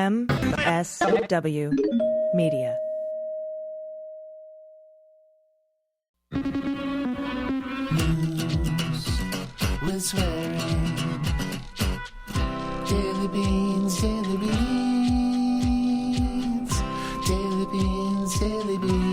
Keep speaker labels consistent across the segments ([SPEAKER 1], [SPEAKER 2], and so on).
[SPEAKER 1] MSW Media.
[SPEAKER 2] News with swearing. Daily beans, daily beans. Daily beans, daily beans.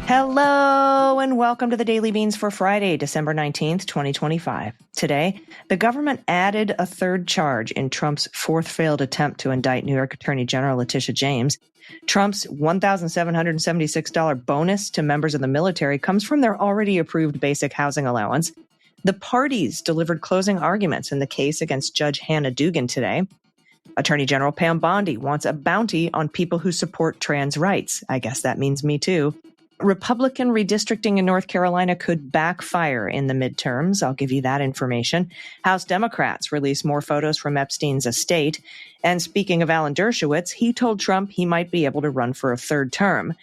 [SPEAKER 1] Hello and welcome to the Daily Beans for Friday, December 19th, 2025. Today, the government added a third charge in Trump's fourth failed attempt to indict New York Attorney General Letitia James. Trump's $1,776 bonus to members of the military comes from their already approved basic housing allowance. The parties delivered closing arguments in the case against Judge Hannah Dugan today. Attorney General Pam Bondi wants a bounty on people who support trans rights. I guess that means me too. Republican redistricting in North Carolina could backfire in the midterms. I'll give you that information. House Democrats release more photos from Epstein's estate. And speaking of Alan Dershowitz, he told Trump he might be able to run for a third term.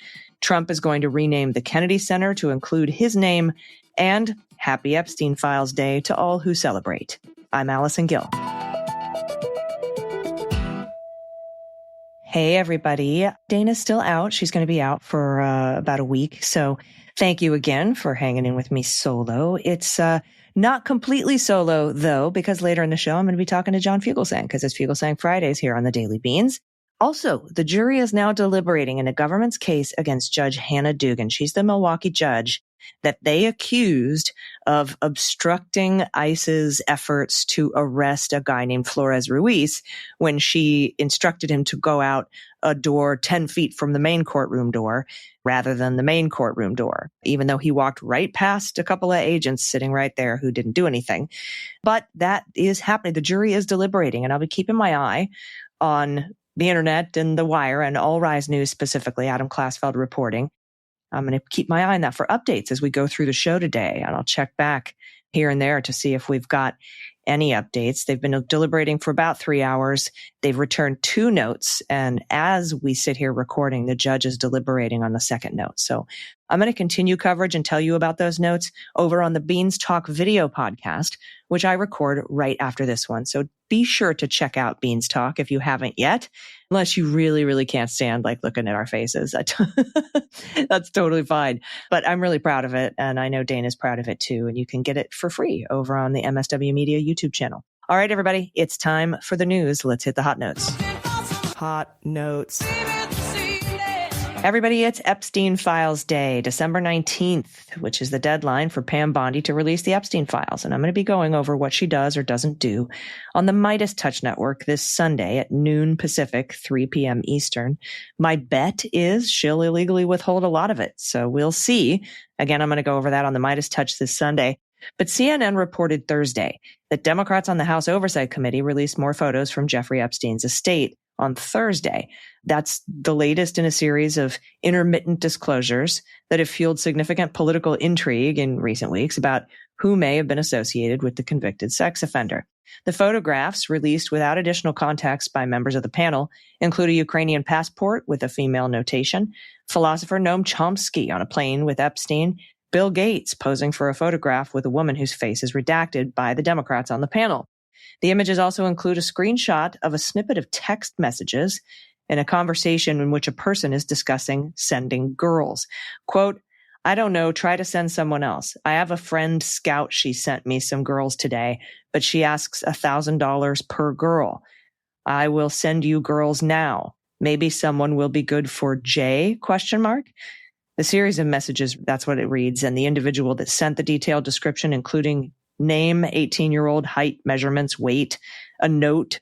[SPEAKER 1] Trump is going to rename the Kennedy Center to include his name, and Happy Epstein Files Day to all who celebrate. I'm Allison Gill. Hey, everybody. Dana's still out. She's going to be out for about a week. So thank you again for hanging in with me solo. It's not completely solo, though, because later in the show, I'm going to be talking to John Fugelsang because it's Fugelsang Fridays here on the Daily Beans. Also, the jury is now deliberating in the government's case against Judge Hannah Dugan. She's the Milwaukee judge that they accused of obstructing ICE's efforts to arrest a guy named Flores Ruiz when she instructed him to go out a door 10 feet from the main courtroom door rather than the main courtroom door, even though he walked right past a couple of agents sitting right there who didn't do anything. But that is happening. The jury is deliberating, and I'll be keeping my eye on the internet and The Wire and All Rise News specifically, Adam Klasfeld reporting. I'm going to keep my eye on that for updates as we go through the show today, and I'll check back here and there to see if we've got any updates. They've been deliberating for about 3 hours. They've returned 2 notes, and as we sit here recording, the judge is deliberating on the second note. So I'm going to continue coverage and tell you about those notes over on the Beans Talk video podcast, which I record right after this one. So be sure to check out Beans Talk if you haven't yet, unless you really, really can't stand like looking at our faces. That's totally fine. But I'm really proud of it, and I know Dana's proud of it too, and you can get it for free over on the MSW Media YouTube channel. All right, everybody, it's time for the news. Let's hit the hot notes. Hot notes. Everybody, it's Epstein Files Day, December 19th, which is the deadline for Pam Bondi to release the Epstein Files. And I'm going to be going over what she does or doesn't do on the Midas Touch Network this Sunday at noon Pacific, 3 p.m. Eastern. My bet is she'll illegally withhold a lot of it. So we'll see. Again, I'm going to go over that on the Midas Touch this Sunday. But CNN reported Thursday that Democrats on the House Oversight Committee released more photos from Jeffrey Epstein's estate on Thursday. That's the latest in a series of intermittent disclosures that have fueled significant political intrigue in recent weeks about who may have been associated with the convicted sex offender. The photographs, released without additional context by members of the panel, include a Ukrainian passport with a female notation, philosopher Noam Chomsky on a plane with Epstein, Bill Gates posing for a photograph with a woman whose face is redacted by the Democrats on the panel. The images also include a screenshot of a snippet of text messages in a conversation in which a person is discussing sending girls. Quote, "I don't know, try to send someone else. I have a friend Scout, she sent me some girls today, but she asks $1,000 per girl. I will send you girls now. Maybe someone will be good for Jay, ? The series of messages, that's what it reads, and the individual that sent the detailed description, including name, 18-year-old, height, measurements, weight, a note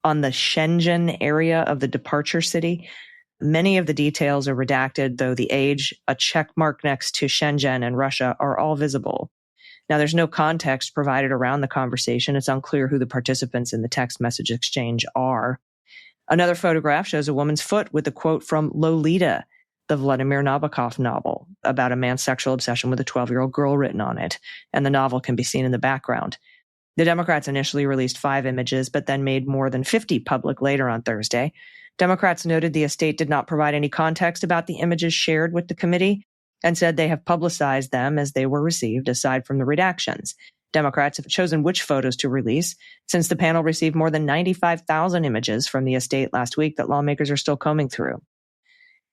[SPEAKER 1] on the Shenzhen area of the departure city. Many of the details are redacted, though the age, a check mark next to Shenzhen and Russia are all visible. Now, there's no context provided around the conversation. It's unclear who the participants in the text message exchange are. Another photograph shows a woman's foot with a quote from Lolita, the Vladimir Nabokov novel, about a man's sexual obsession with a 12-year-old girl written on it, and the novel can be seen in the background. The Democrats initially released 5 images, but then made more than 50 public later on Thursday. Democrats noted the estate did not provide any context about the images shared with the committee and said they have publicized them as they were received, aside from the redactions. Democrats have chosen which photos to release, since the panel received more than 95,000 images from the estate last week that lawmakers are still combing through.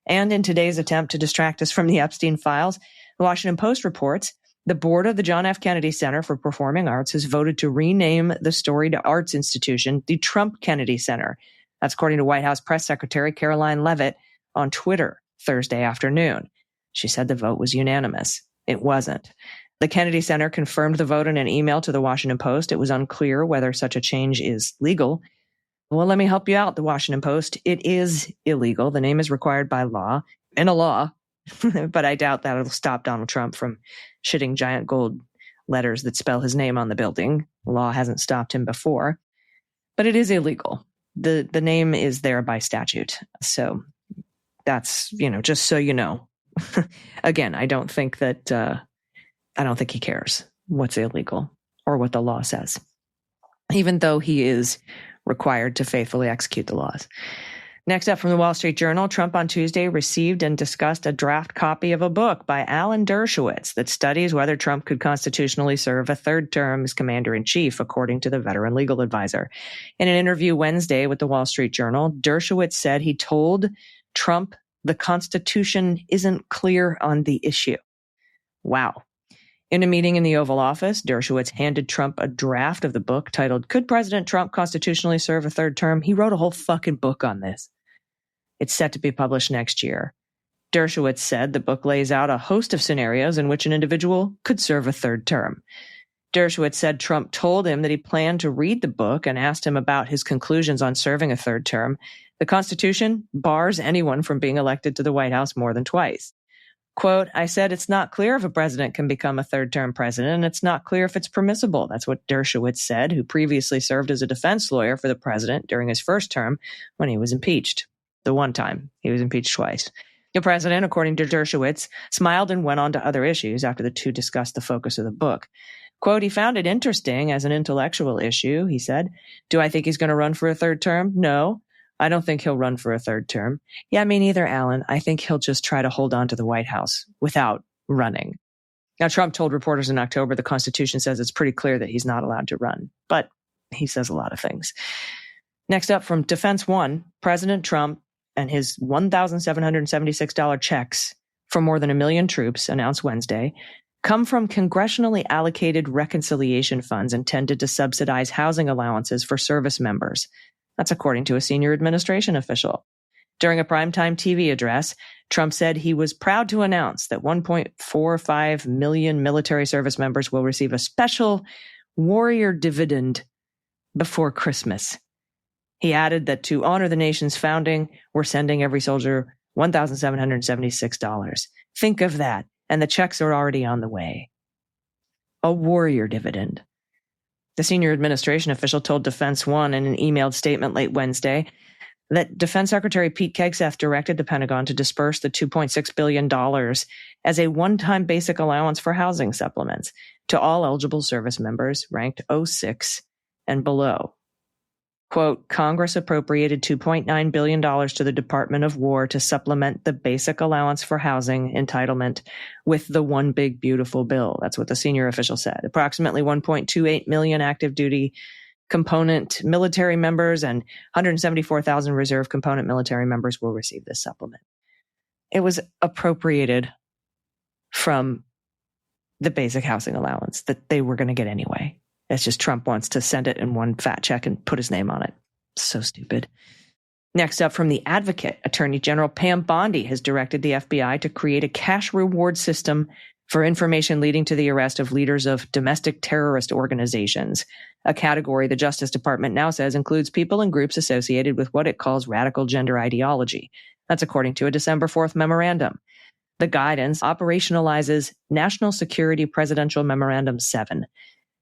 [SPEAKER 1] And in today's attempt to distract us from the Epstein files, the Washington Post reports the board of the John F. Kennedy Center for Performing Arts has voted to rename the storied arts institution the Trump Kennedy Center. That's according to White House Press Secretary Caroline Leavitt on Twitter Thursday afternoon. She said the vote was unanimous. It wasn't. The Kennedy Center confirmed the vote in an email to the Washington Post. It was unclear whether such a change is legal. Well, let me help you out, the Washington Post. It is illegal. The name is required by law, in a law, but I doubt that it'll stop Donald Trump from shitting giant gold letters that spell his name on the building. The law hasn't stopped him before, but it is illegal. The name is there by statute. So that's, just so you know. Again, I don't think he cares what's illegal or what the law says, even though he is required to faithfully execute the laws. Next up from the Wall Street Journal, Trump on Tuesday received and discussed a draft copy of a book by Alan Dershowitz that studies whether Trump could constitutionally serve a third term as commander-in-chief, according to the veteran legal advisor. In an interview Wednesday with the Wall Street Journal, Dershowitz said he told Trump the Constitution isn't clear on the issue. Wow. In a meeting in the Oval Office, Dershowitz handed Trump a draft of the book titled, Could President Trump Constitutionally Serve a Third Term? He wrote a whole fucking book on this. It's set to be published next year. Dershowitz said the book lays out a host of scenarios in which an individual could serve a third term. Dershowitz said Trump told him that he planned to read the book and asked him about his conclusions on serving a third term. The Constitution bars anyone from being elected to the White House more than twice. Quote, I said it's not clear if a president can become a third-term president, and it's not clear if it's permissible. That's what Dershowitz said, who previously served as a defense lawyer for the president during his first term when he was impeached. The one time. He was impeached twice. The president, according to Dershowitz, smiled and went on to other issues after the two discussed the focus of the book. Quote, he found it interesting as an intellectual issue, he said. Do I think he's going to run for a third term? No. I don't think he'll run for a third term. Yeah, me neither, Alan. I think he'll just try to hold on to the White House without running. Now, Trump told reporters in October the Constitution says it's pretty clear that he's not allowed to run, but he says a lot of things. Next up from Defense One, President Trump and his $1,776 checks for more than 1 million troops announced Wednesday come from congressionally allocated reconciliation funds intended to subsidize housing allowances for service members. That's according to a senior administration official. During a primetime TV address, Trump said he was proud to announce that 1.45 million military service members will receive a special warrior dividend before Christmas. He added that to honor the nation's founding, we're sending every soldier $1,776. Think of that, and the checks are already on the way. A warrior dividend. The senior administration official told Defense One in an emailed statement late Wednesday that Defense Secretary Pete Hegseth directed the Pentagon to disperse the $2.6 billion as a one-time basic allowance for housing supplements to all eligible service members ranked 06 and below. Quote, Congress appropriated $2.9 billion to the Department of War to supplement the basic allowance for housing entitlement with the One Big Beautiful Bill. That's what the senior official said. Approximately 1.28 million active duty component military members and 174,000 reserve component military members will receive this supplement. It was appropriated from the basic housing allowance that they were going to get anyway. It's just Trump wants to send it in one fat check and put his name on it. So stupid. Next up from The Advocate, Attorney General Pam Bondi has directed the FBI to create a cash reward system for information leading to the arrest of leaders of domestic terrorist organizations, a category the Justice Department now says includes people and groups associated with what it calls radical gender ideology. That's according to a December 4th memorandum. The guidance operationalizes National Security Presidential Memorandum 7,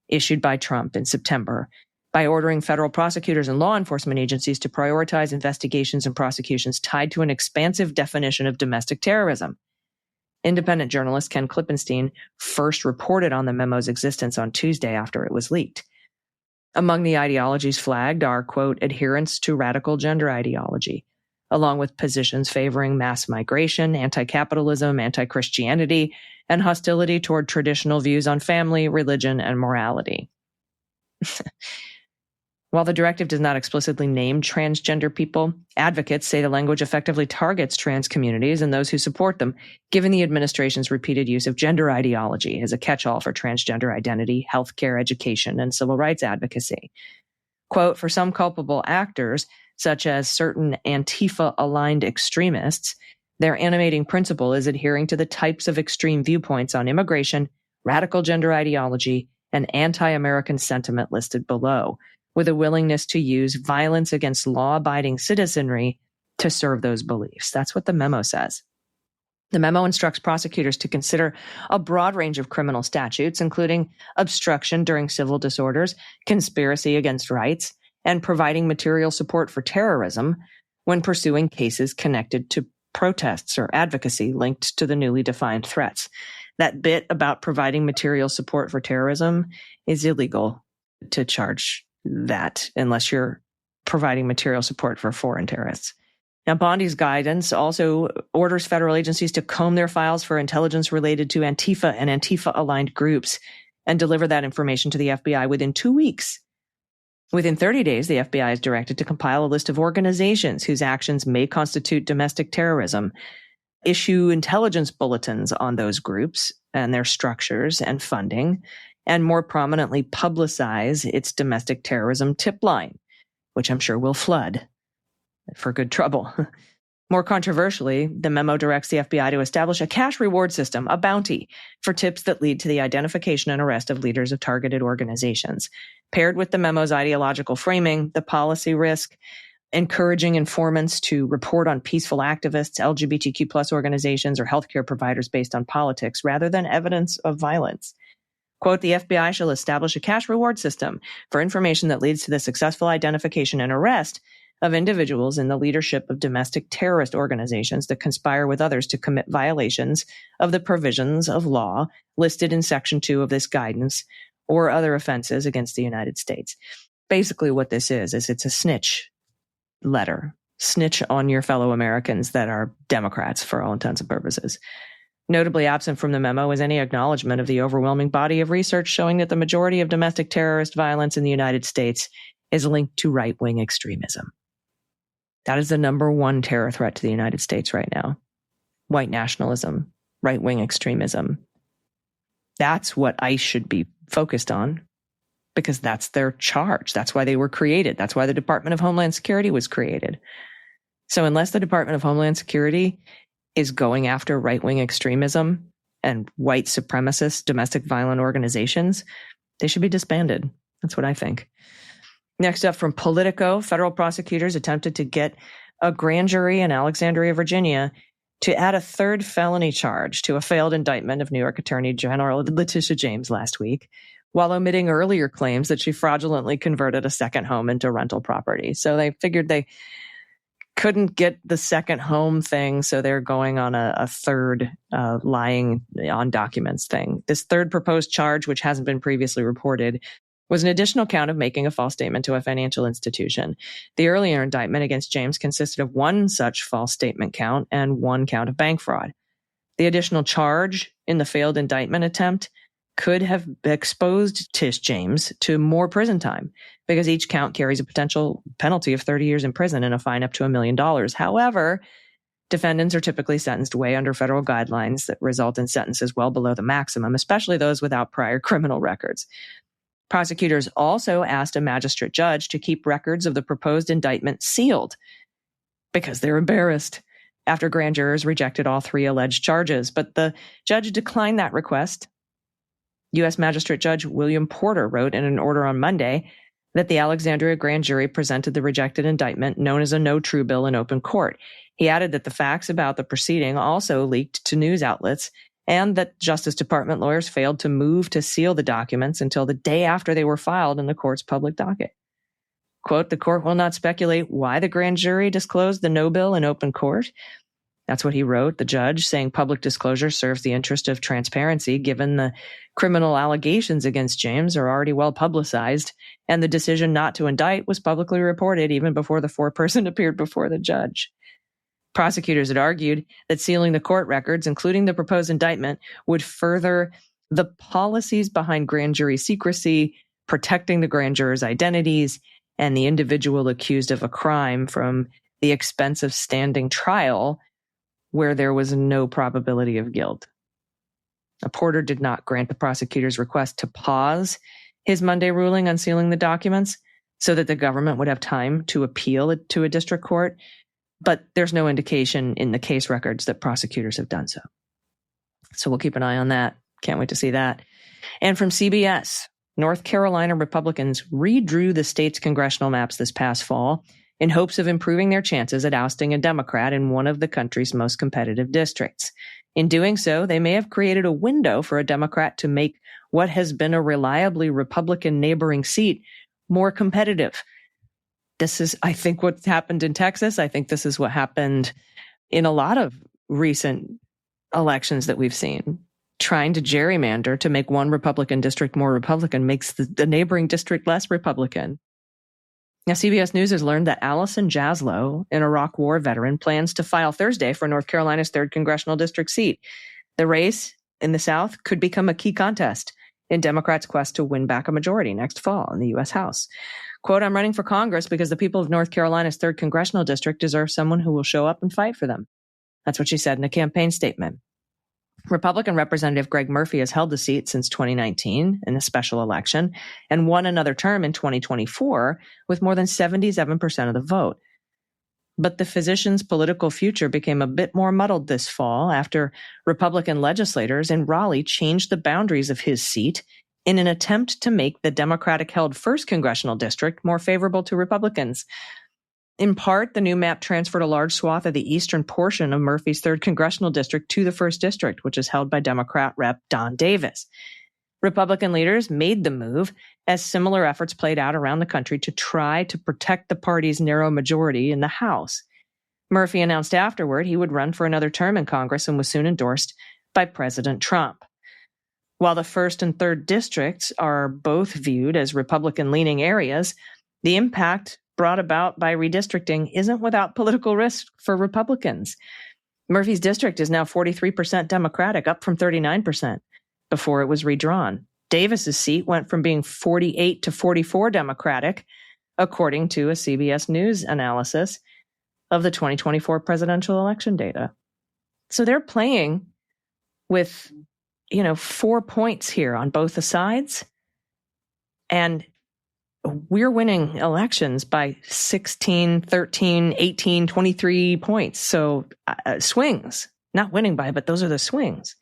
[SPEAKER 1] issued by Trump in September, by ordering federal prosecutors and law enforcement agencies to prioritize investigations and prosecutions tied to an expansive definition of domestic terrorism. Independent journalist Ken Klippenstein first reported on the memo's existence on Tuesday after it was leaked. Among the ideologies flagged are, quote, adherence to radical gender ideology, along with positions favoring mass migration, anti-capitalism, anti-Christianity, and hostility toward traditional views on family, religion, and morality. While the directive does not explicitly name transgender people, advocates say the language effectively targets trans communities and those who support them, given the administration's repeated use of gender ideology as a catch-all for transgender identity, healthcare, education, and civil rights advocacy. Quote, for some culpable actors, such as certain Antifa-aligned extremists, their animating principle is adhering to the types of extreme viewpoints on immigration, radical gender ideology, and anti-American sentiment listed below, with a willingness to use violence against law-abiding citizenry to serve those beliefs. That's what the memo says. The memo instructs prosecutors to consider a broad range of criminal statutes, including obstruction during civil disorders, conspiracy against rights, and providing material support for terrorism when pursuing cases connected to protests or advocacy linked to the newly defined threats. That bit about providing material support for terrorism is illegal to charge that unless you're providing material support for foreign terrorists. Now, Bondi's guidance also orders federal agencies to comb their files for intelligence related to Antifa and Antifa-aligned groups and deliver that information to the FBI within 2 weeks. Within 30 days, the FBI is directed to compile a list of organizations whose actions may constitute domestic terrorism, issue intelligence bulletins on those groups and their structures and funding, and more prominently publicize its domestic terrorism tip line, which I'm sure will flood for good trouble. More controversially, the memo directs the FBI to establish a cash reward system, a bounty, for tips that lead to the identification and arrest of leaders of targeted organizations. Paired with the memo's ideological framing, the policy risk, encouraging informants to report on peaceful activists, LGBTQ+ organizations, or healthcare providers based on politics, rather than evidence of violence. Quote, the FBI shall establish a cash reward system for information that leads to the successful identification and arrest of individuals in the leadership of domestic terrorist organizations that conspire with others to commit violations of the provisions of law listed in Section 2 of this guidance or other offenses against the United States. Basically what this is it's a snitch letter. Snitch on your fellow Americans that are Democrats for all intents and purposes. Notably absent from the memo is any acknowledgement of the overwhelming body of research showing that the majority of domestic terrorist violence in the United States is linked to right-wing extremism. That is the number one terror threat to the United States right now. White nationalism, right-wing extremism. That's what ICE should be focused on because that's their charge. That's why they were created. That's why the Department of Homeland Security was created. So unless the Department of Homeland Security is going after right-wing extremism and white supremacist domestic violent organizations, they should be disbanded. That's what I think. Next up from Politico, federal prosecutors attempted to get a grand jury in Alexandria, Virginia, to add a third felony charge to a failed indictment of New York Attorney General Letitia James last week, while omitting earlier claims that she fraudulently converted a second home into rental property. So they figured they couldn't get the second home thing, so they're going on a third lying on documents thing. This third proposed charge, which hasn't been previously reported, was an additional count of making a false statement to a financial institution. The earlier indictment against James consisted of one such false statement count and one count of bank fraud. The additional charge in the failed indictment attempt could have exposed Tish James to more prison time because each count carries a potential penalty of 30 years in prison and a fine up to $1 million. However, defendants are typically sentenced way under federal guidelines that result in sentences well below the maximum, especially those without prior criminal records. Prosecutors also asked a magistrate judge to keep records of the proposed indictment sealed because they're embarrassed after grand jurors rejected all three alleged charges. But the judge declined that request. U.S. Magistrate Judge William Porter wrote in an order on Monday that the Alexandria grand jury presented the rejected indictment known as a no true bill in open court. He added that the facts about the proceeding also leaked to news outlets and that Justice Department lawyers failed to move to seal the documents until the day after they were filed in the court's public docket. Quote, the court will not speculate why the grand jury disclosed the no bill in open court. That's what he wrote, the judge, saying public disclosure serves the interest of transparency given the criminal allegations against James are already well publicized, and the decision not to indict was publicly reported even before the foreperson appeared before the judge. Prosecutors had argued that sealing the court records, including the proposed indictment, would further the policies behind grand jury secrecy, protecting the grand jurors' identities, and the individual accused of a crime from the expense of standing trial where there was no probability of guilt. Porter did not grant the prosecutor's request to pause his Monday ruling on sealing the documents so that the government would have time to appeal it to a district court, but there's no indication in the case records that prosecutors have done so. So we'll keep an eye on that. Can't wait to see that. And from CBS, North Carolina Republicans redrew the state's congressional maps this past fall in hopes of improving their chances at ousting a Democrat in one of the country's most competitive districts. In doing so, they may have created a window for a Democrat to make what has been a reliably Republican neighboring seat more competitive. This is, I think, what's happened in Texas. I think this is what happened in a lot of recent elections that we've seen. Trying to gerrymander to make one Republican district more Republican makes the neighboring district less Republican. Now, CBS News has learned that Allison Jaslow, an Iraq War veteran, plans to file Thursday for North Carolina's 3rd congressional district seat. The race in the South could become a key contest in Democrats' quest to win back a majority next fall in the U.S. House. Quote, "I'm running for Congress because the people of North Carolina's 3rd congressional district deserve someone who will show up and fight for them." That's what she said in a campaign statement. Republican Representative Greg Murphy has held the seat since 2019 in a special election and won another term in 2024 with more than 77% of the vote. But the physician's political future became a bit more muddled this fall after Republican legislators in Raleigh changed the boundaries of his seat in an attempt to make the Democratic-held 1st congressional district more favorable to Republicans. In part, the new map transferred a large swath of the eastern portion of Murphy's 3rd congressional district to the 1st district, which is held by Democrat Rep. Don Davis. Republican leaders made the move as similar efforts played out around the country to try to protect the party's narrow majority in the House. Murphy announced afterward he would run for another term in Congress and was soon endorsed by President Trump. While the 1st and 3rd districts are both viewed as Republican-leaning areas, the impact brought about by redistricting isn't without political risk for Republicans. Murphy's district is now 43% Democratic, up from 39% before it was redrawn. Davis's seat went from being 48 to 44 Democratic, according to a CBS News analysis of the 2024 presidential election data. So they're playing with, 4 points here on both the sides, and we're winning elections by 16, 13, 18, 23 points. So swings, not winning by, but those are the swings.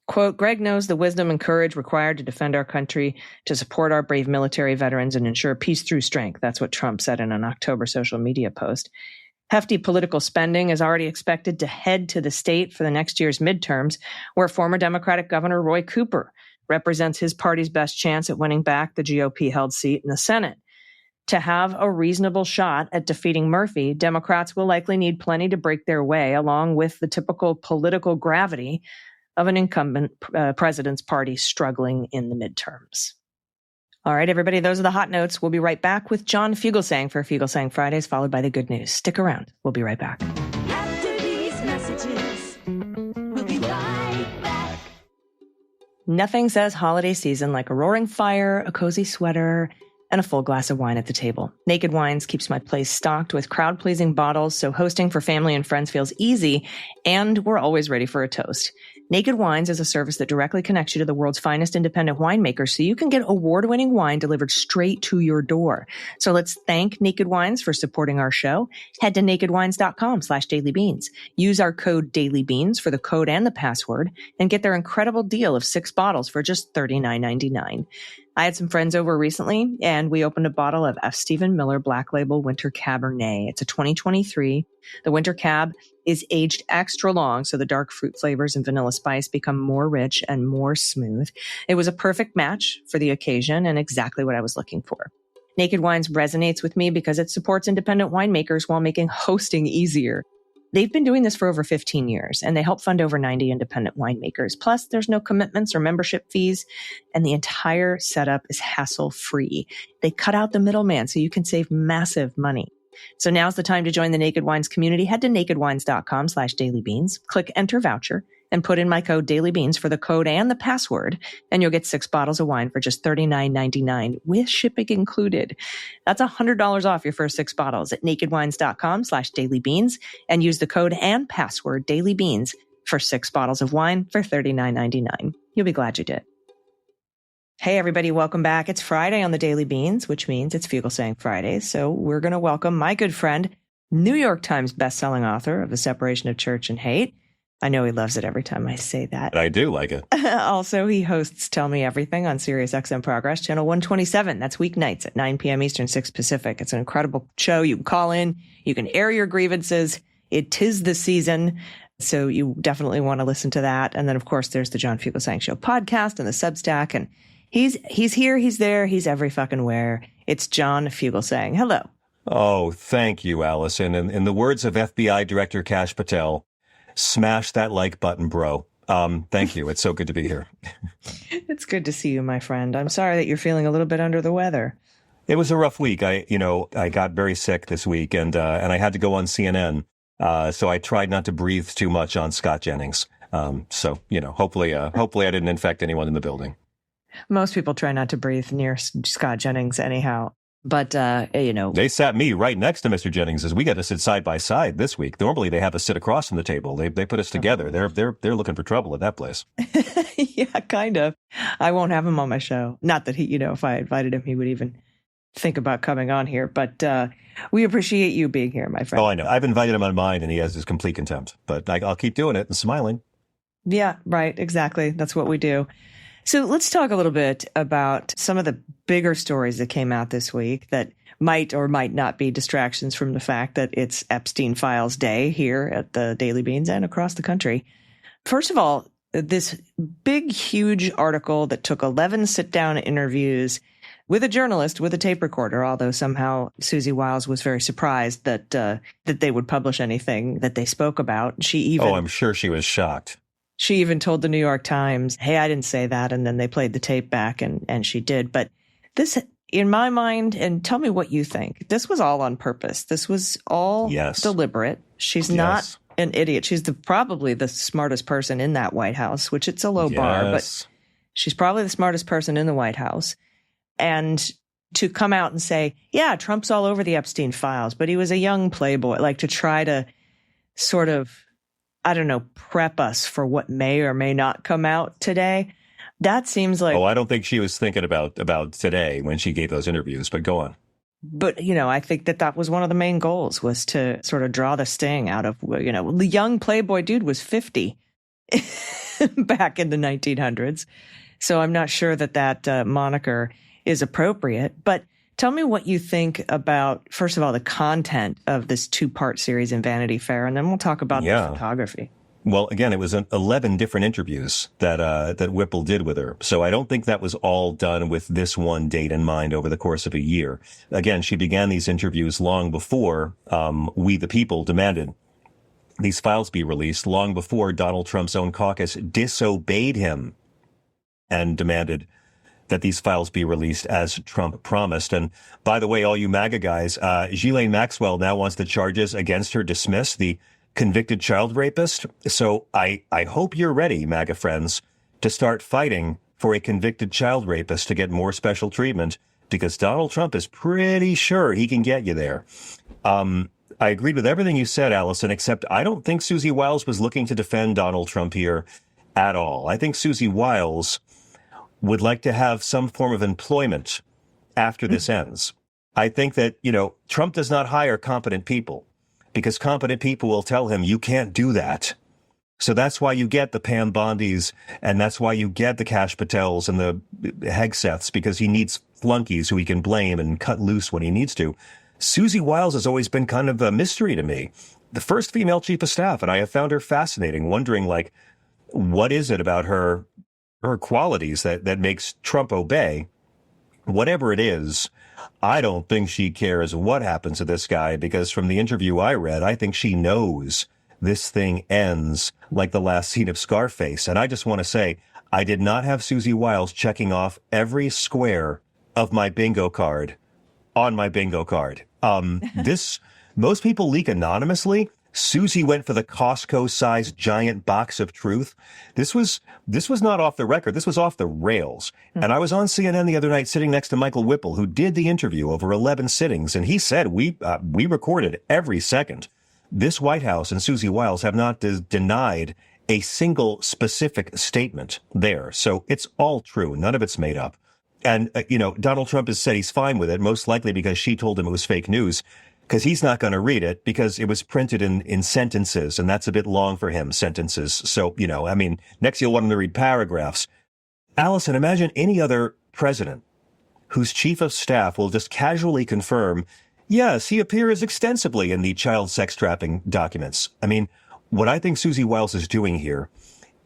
[SPEAKER 1] Quote, "Greg knows the wisdom and courage required to defend our country, to support our brave military veterans, and ensure peace through strength." That's what Trump said in an October social media post. Hefty political spending is already expected to head to the state for the next year's midterms, where former Democratic Governor Roy Cooper represents his party's best chance at winning back the GOP-held seat in the Senate. To have a reasonable shot at defeating Murphy, Democrats will likely need plenty to break their way, along with the typical political gravity of an incumbent president's party struggling in the midterms. All right, everybody, those are the hot notes. We'll be right back with John Fugelsang for Fugelsang Fridays, followed by the good news. Stick around. We'll be right back.
[SPEAKER 3] After these messages, we'll be right back.
[SPEAKER 1] Nothing says holiday season like a roaring fire, a cozy sweater, and a full glass of wine at the table. Naked Wines keeps my place stocked with crowd-pleasing bottles, so hosting for family and friends feels easy, and we're always ready for a toast. Naked Wines is a service that directly connects you to the world's finest independent winemakers, so you can get award-winning wine delivered straight to your door. So let's thank Naked Wines for supporting our show. Head to nakedwines.com/dailybeans. Use our code DailyBeans for the code and the password, and get their incredible deal of 6 bottles for just $39.99. I had some friends over recently, and we opened a bottle of F. Stephen Miller Black Label Winter Cabernet. It's a 2023. The Winter Cab is aged extra long, so the dark fruit flavors and vanilla spice become more rich and more smooth. It was a perfect match for the occasion and exactly what I was looking for. Naked Wines resonates with me because it supports independent winemakers while making hosting easier. They've been doing this for over 15 years, and they help fund over 90 independent winemakers. Plus, there's no commitments or membership fees, and the entire setup is hassle-free. They cut out the middleman so you can save massive money. So now's the time to join the Naked Wines community. Head to nakedwines.com/dailybeans, click enter voucher, and put in my code dailybeans for the code and the password, and you'll get 6 bottles of wine for just $39.99 with shipping included. That's $100 off your first 6 bottles at nakedwines.com/dailybeans, and use the code and password dailybeans for 6 bottles of wine for $39.99. You'll be glad you did. Hey, everybody, welcome back. It's Friday on the Daily Beans, which means it's Fugelsang Friday. So we're going to welcome my good friend, New York Times bestselling author of The Separation of Church and Hate. I know he loves it every time I say that.
[SPEAKER 4] I do like it.
[SPEAKER 1] Also, he hosts Tell Me Everything on Sirius XM Progress, channel 127. That's weeknights at 9 p.m. Eastern, 6 Pacific. It's an incredible show. You can call in. You can air your grievances. It is the season. So you definitely want to listen to that. And then, of course, there's the John Fugelsang Show podcast and the Substack. And he's here, he's there, he's every fucking where. It's John Fugelsang. Hello.
[SPEAKER 4] Oh, thank you, Allison. And in the words of FBI Director Kash Patel, smash that like button, bro. Thank you. It's so good to be here.
[SPEAKER 1] It's good to see you, my friend. I'm sorry that you're feeling a little bit under the weather.
[SPEAKER 4] It was a rough week. I got very sick this week, and I had to go on CNN. So I tried not to breathe too much on Scott Jennings. Hopefully I didn't infect anyone in the building.
[SPEAKER 1] Most people try not to breathe near Scott Jennings anyhow. But, They
[SPEAKER 4] sat me right next to Mr. Jennings as we got to sit side by side this week. Normally they have us sit across from the table. They put us together. They're looking for trouble at that place.
[SPEAKER 1] Yeah, kind of. I won't have him on my show. Not that he, if I invited him, he would even think about coming on here. But we appreciate you being here, my friend.
[SPEAKER 4] Oh, I know. I've invited him on mine and he has his complete contempt. But I'll keep doing it and smiling.
[SPEAKER 1] Yeah, right. Exactly. That's what we do. So let's talk a little bit about some of the bigger stories that came out this week that might or might not be distractions from the fact that it's Epstein Files Day here at the Daily Beans and across the country. First of all, this big, huge article that took 11 sit-down interviews with a journalist with a tape recorder, although somehow Susie Wiles was very surprised that they would publish anything that they spoke about.
[SPEAKER 4] I'm sure she was shocked.
[SPEAKER 1] She even told the New York Times, hey, I didn't say that. And then they played the tape back and she did. But this, in my mind, and tell me what you think, this was all on purpose. This was all deliberate. She's not an idiot. She's probably the smartest person in that White House, which it's a low bar, but she's probably the smartest person in the White House. And to come out and say, yeah, Trump's all over the Epstein files, but he was a young playboy, like to try to sort of, I don't know, prep us for what may or may not come out today. That seems like...
[SPEAKER 4] Oh, I don't think she was thinking about today when she gave those interviews, but go on.
[SPEAKER 1] But, I think that was one of the main goals, was to sort of draw the sting out of, the young playboy dude was 50 back in the 1900s. So I'm not sure that moniker is appropriate. But tell me what you think about, first of all, the content of this 2-part series in Vanity Fair, and then we'll talk about the photography.
[SPEAKER 4] Well, again, it was 11 different interviews that Whipple did with her. So I don't think that was all done with this one date in mind over the course of a year. Again, she began these interviews long before we, the people, demanded these files be released, long before Donald Trump's own caucus disobeyed him and demanded that these files be released as Trump promised. And by the way, all you MAGA guys, Ghislaine Maxwell now wants the charges against her dismissed, the convicted child rapist. So I hope you're ready, MAGA friends, to start fighting for a convicted child rapist to get more special treatment, because Donald Trump is pretty sure he can get you there. I agreed with everything you said, Allison, except I don't think Susie Wiles was looking to defend Donald Trump here at all. I think Susie Wiles would like to have some form of employment after this ends. I think that, Trump does not hire competent people because competent people will tell him you can't do that. So that's why you get the Pam Bondis, and that's why you get the Kash Patels and the Hegseths, because he needs flunkies who he can blame and cut loose when he needs to. Susie Wiles has always been kind of a mystery to me. The first female chief of staff, and I have found her fascinating, wondering, what is it about her qualities that makes Trump obey? Whatever it is, I don't think she cares what happens to this guy, because from the interview I read, I think she knows this thing ends like the last scene of Scarface. And I just want to say, I did not have Susie Wiles checking off every square of my bingo card on my bingo card. Most people leak anonymously. Susie went for the Costco-sized giant box of truth. This was not off the record. This was off the rails. And I was on CNN the other night sitting next to Michael Whipple, who did the interview over 11 sittings. And he said, we recorded every second. This White House and Susie Wiles have not denied a single specific statement there. So it's all true. None of it's made up. And, Donald Trump has said he's fine with it, most likely because she told him it was fake news. Because he's not going to read it because it was printed in sentences, and that's a bit long for him, sentences. So, next you'll want him to read paragraphs. Allison, imagine any other president whose chief of staff will just casually confirm, yes, he appears extensively in the child sex trafficking documents. What I think Susie Wiles is doing here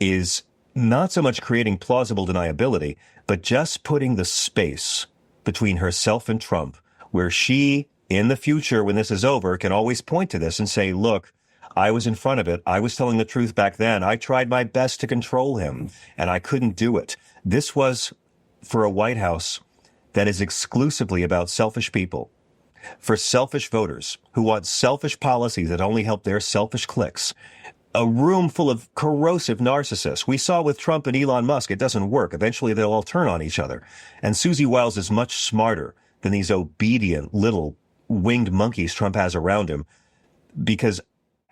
[SPEAKER 4] is not so much creating plausible deniability, but just putting the space between herself and Trump, where she, in the future, when this is over, can always point to this and say, look, I was in front of it. I was telling the truth back then. I tried my best to control him, and I couldn't do it. This was for a White House that is exclusively about selfish people, for selfish voters who want selfish policies that only help their selfish cliques. A room full of corrosive narcissists. We saw with Trump and Elon Musk, it doesn't work. Eventually, they'll all turn on each other. And Susie Wiles is much smarter than these obedient little winged monkeys Trump has around him, because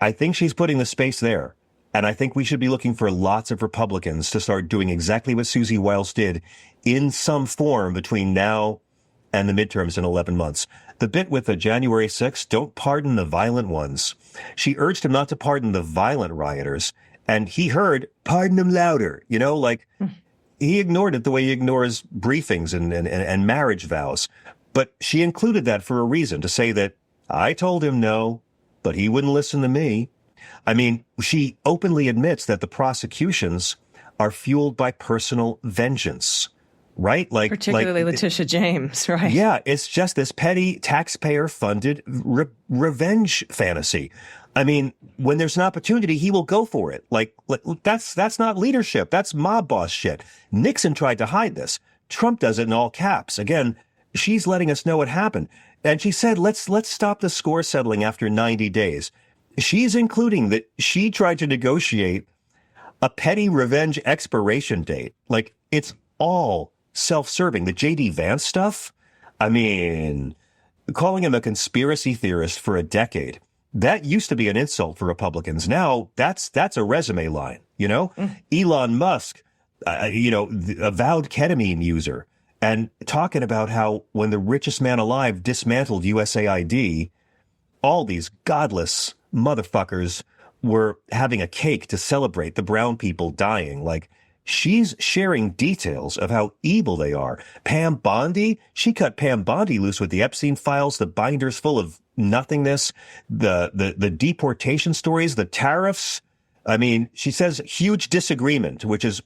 [SPEAKER 4] I think she's putting the space there. And I think we should be looking for lots of Republicans to start doing exactly what Susie Wiles did in some form between now and the midterms in 11 months. The bit with the January 6th, don't pardon the violent ones. She urged him not to pardon the violent rioters. And he heard, pardon them louder. He ignored it the way he ignores briefings and marriage vows. But she included that for a reason, to say that I told him no, but he wouldn't listen to me. She openly admits that the prosecutions are fueled by personal vengeance, right?
[SPEAKER 1] Particularly Letitia James, right?
[SPEAKER 4] Yeah, it's just this petty taxpayer-funded revenge fantasy. When there's an opportunity, he will go for it. That's not leadership. That's mob boss shit. Nixon tried to hide this. Trump does it in all caps. Again, she's letting us know what happened. And she said, let's stop the score settling after 90 days. She's including that she tried to negotiate a petty revenge expiration date. It's all self-serving. The J.D. Vance stuff, calling him a conspiracy theorist for a decade, that used to be an insult for Republicans. Now that's a resume line, Elon Musk, the avowed ketamine user. And talking about how when the richest man alive dismantled USAID, all these godless motherfuckers were having a cake to celebrate the brown people dying. She's sharing details of how evil they are. Pam Bondi, she cut Pam Bondi loose with the Epstein Files, the binders full of nothingness, the deportation stories, the tariffs. She says huge disagreement, which is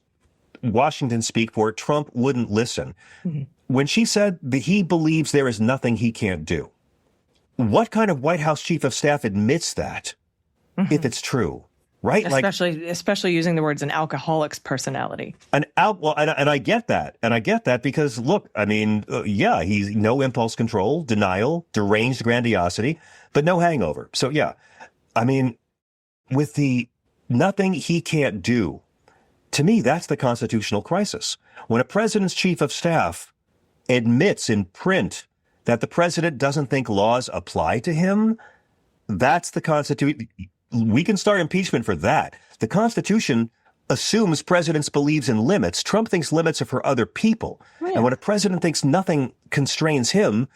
[SPEAKER 4] Washington speak for Trump wouldn't listen. Mm-hmm. When she said that he believes there is nothing he can't do, what kind of White House chief of staff admits that, if it's true, right?
[SPEAKER 1] Especially using the words an alcoholic's personality.
[SPEAKER 4] And I get that. And I get that because, look, he's no impulse control, denial, deranged grandiosity, but no hangover. So, yeah, with the nothing he can't do, to me, that's the constitutional crisis. When a president's chief of staff admits in print that the president doesn't think laws apply to him, that's the Constitution. We can start impeachment for that. The Constitution assumes presidents believes in limits. Trump thinks limits are for other people. Yeah. And when a president thinks nothing constrains him,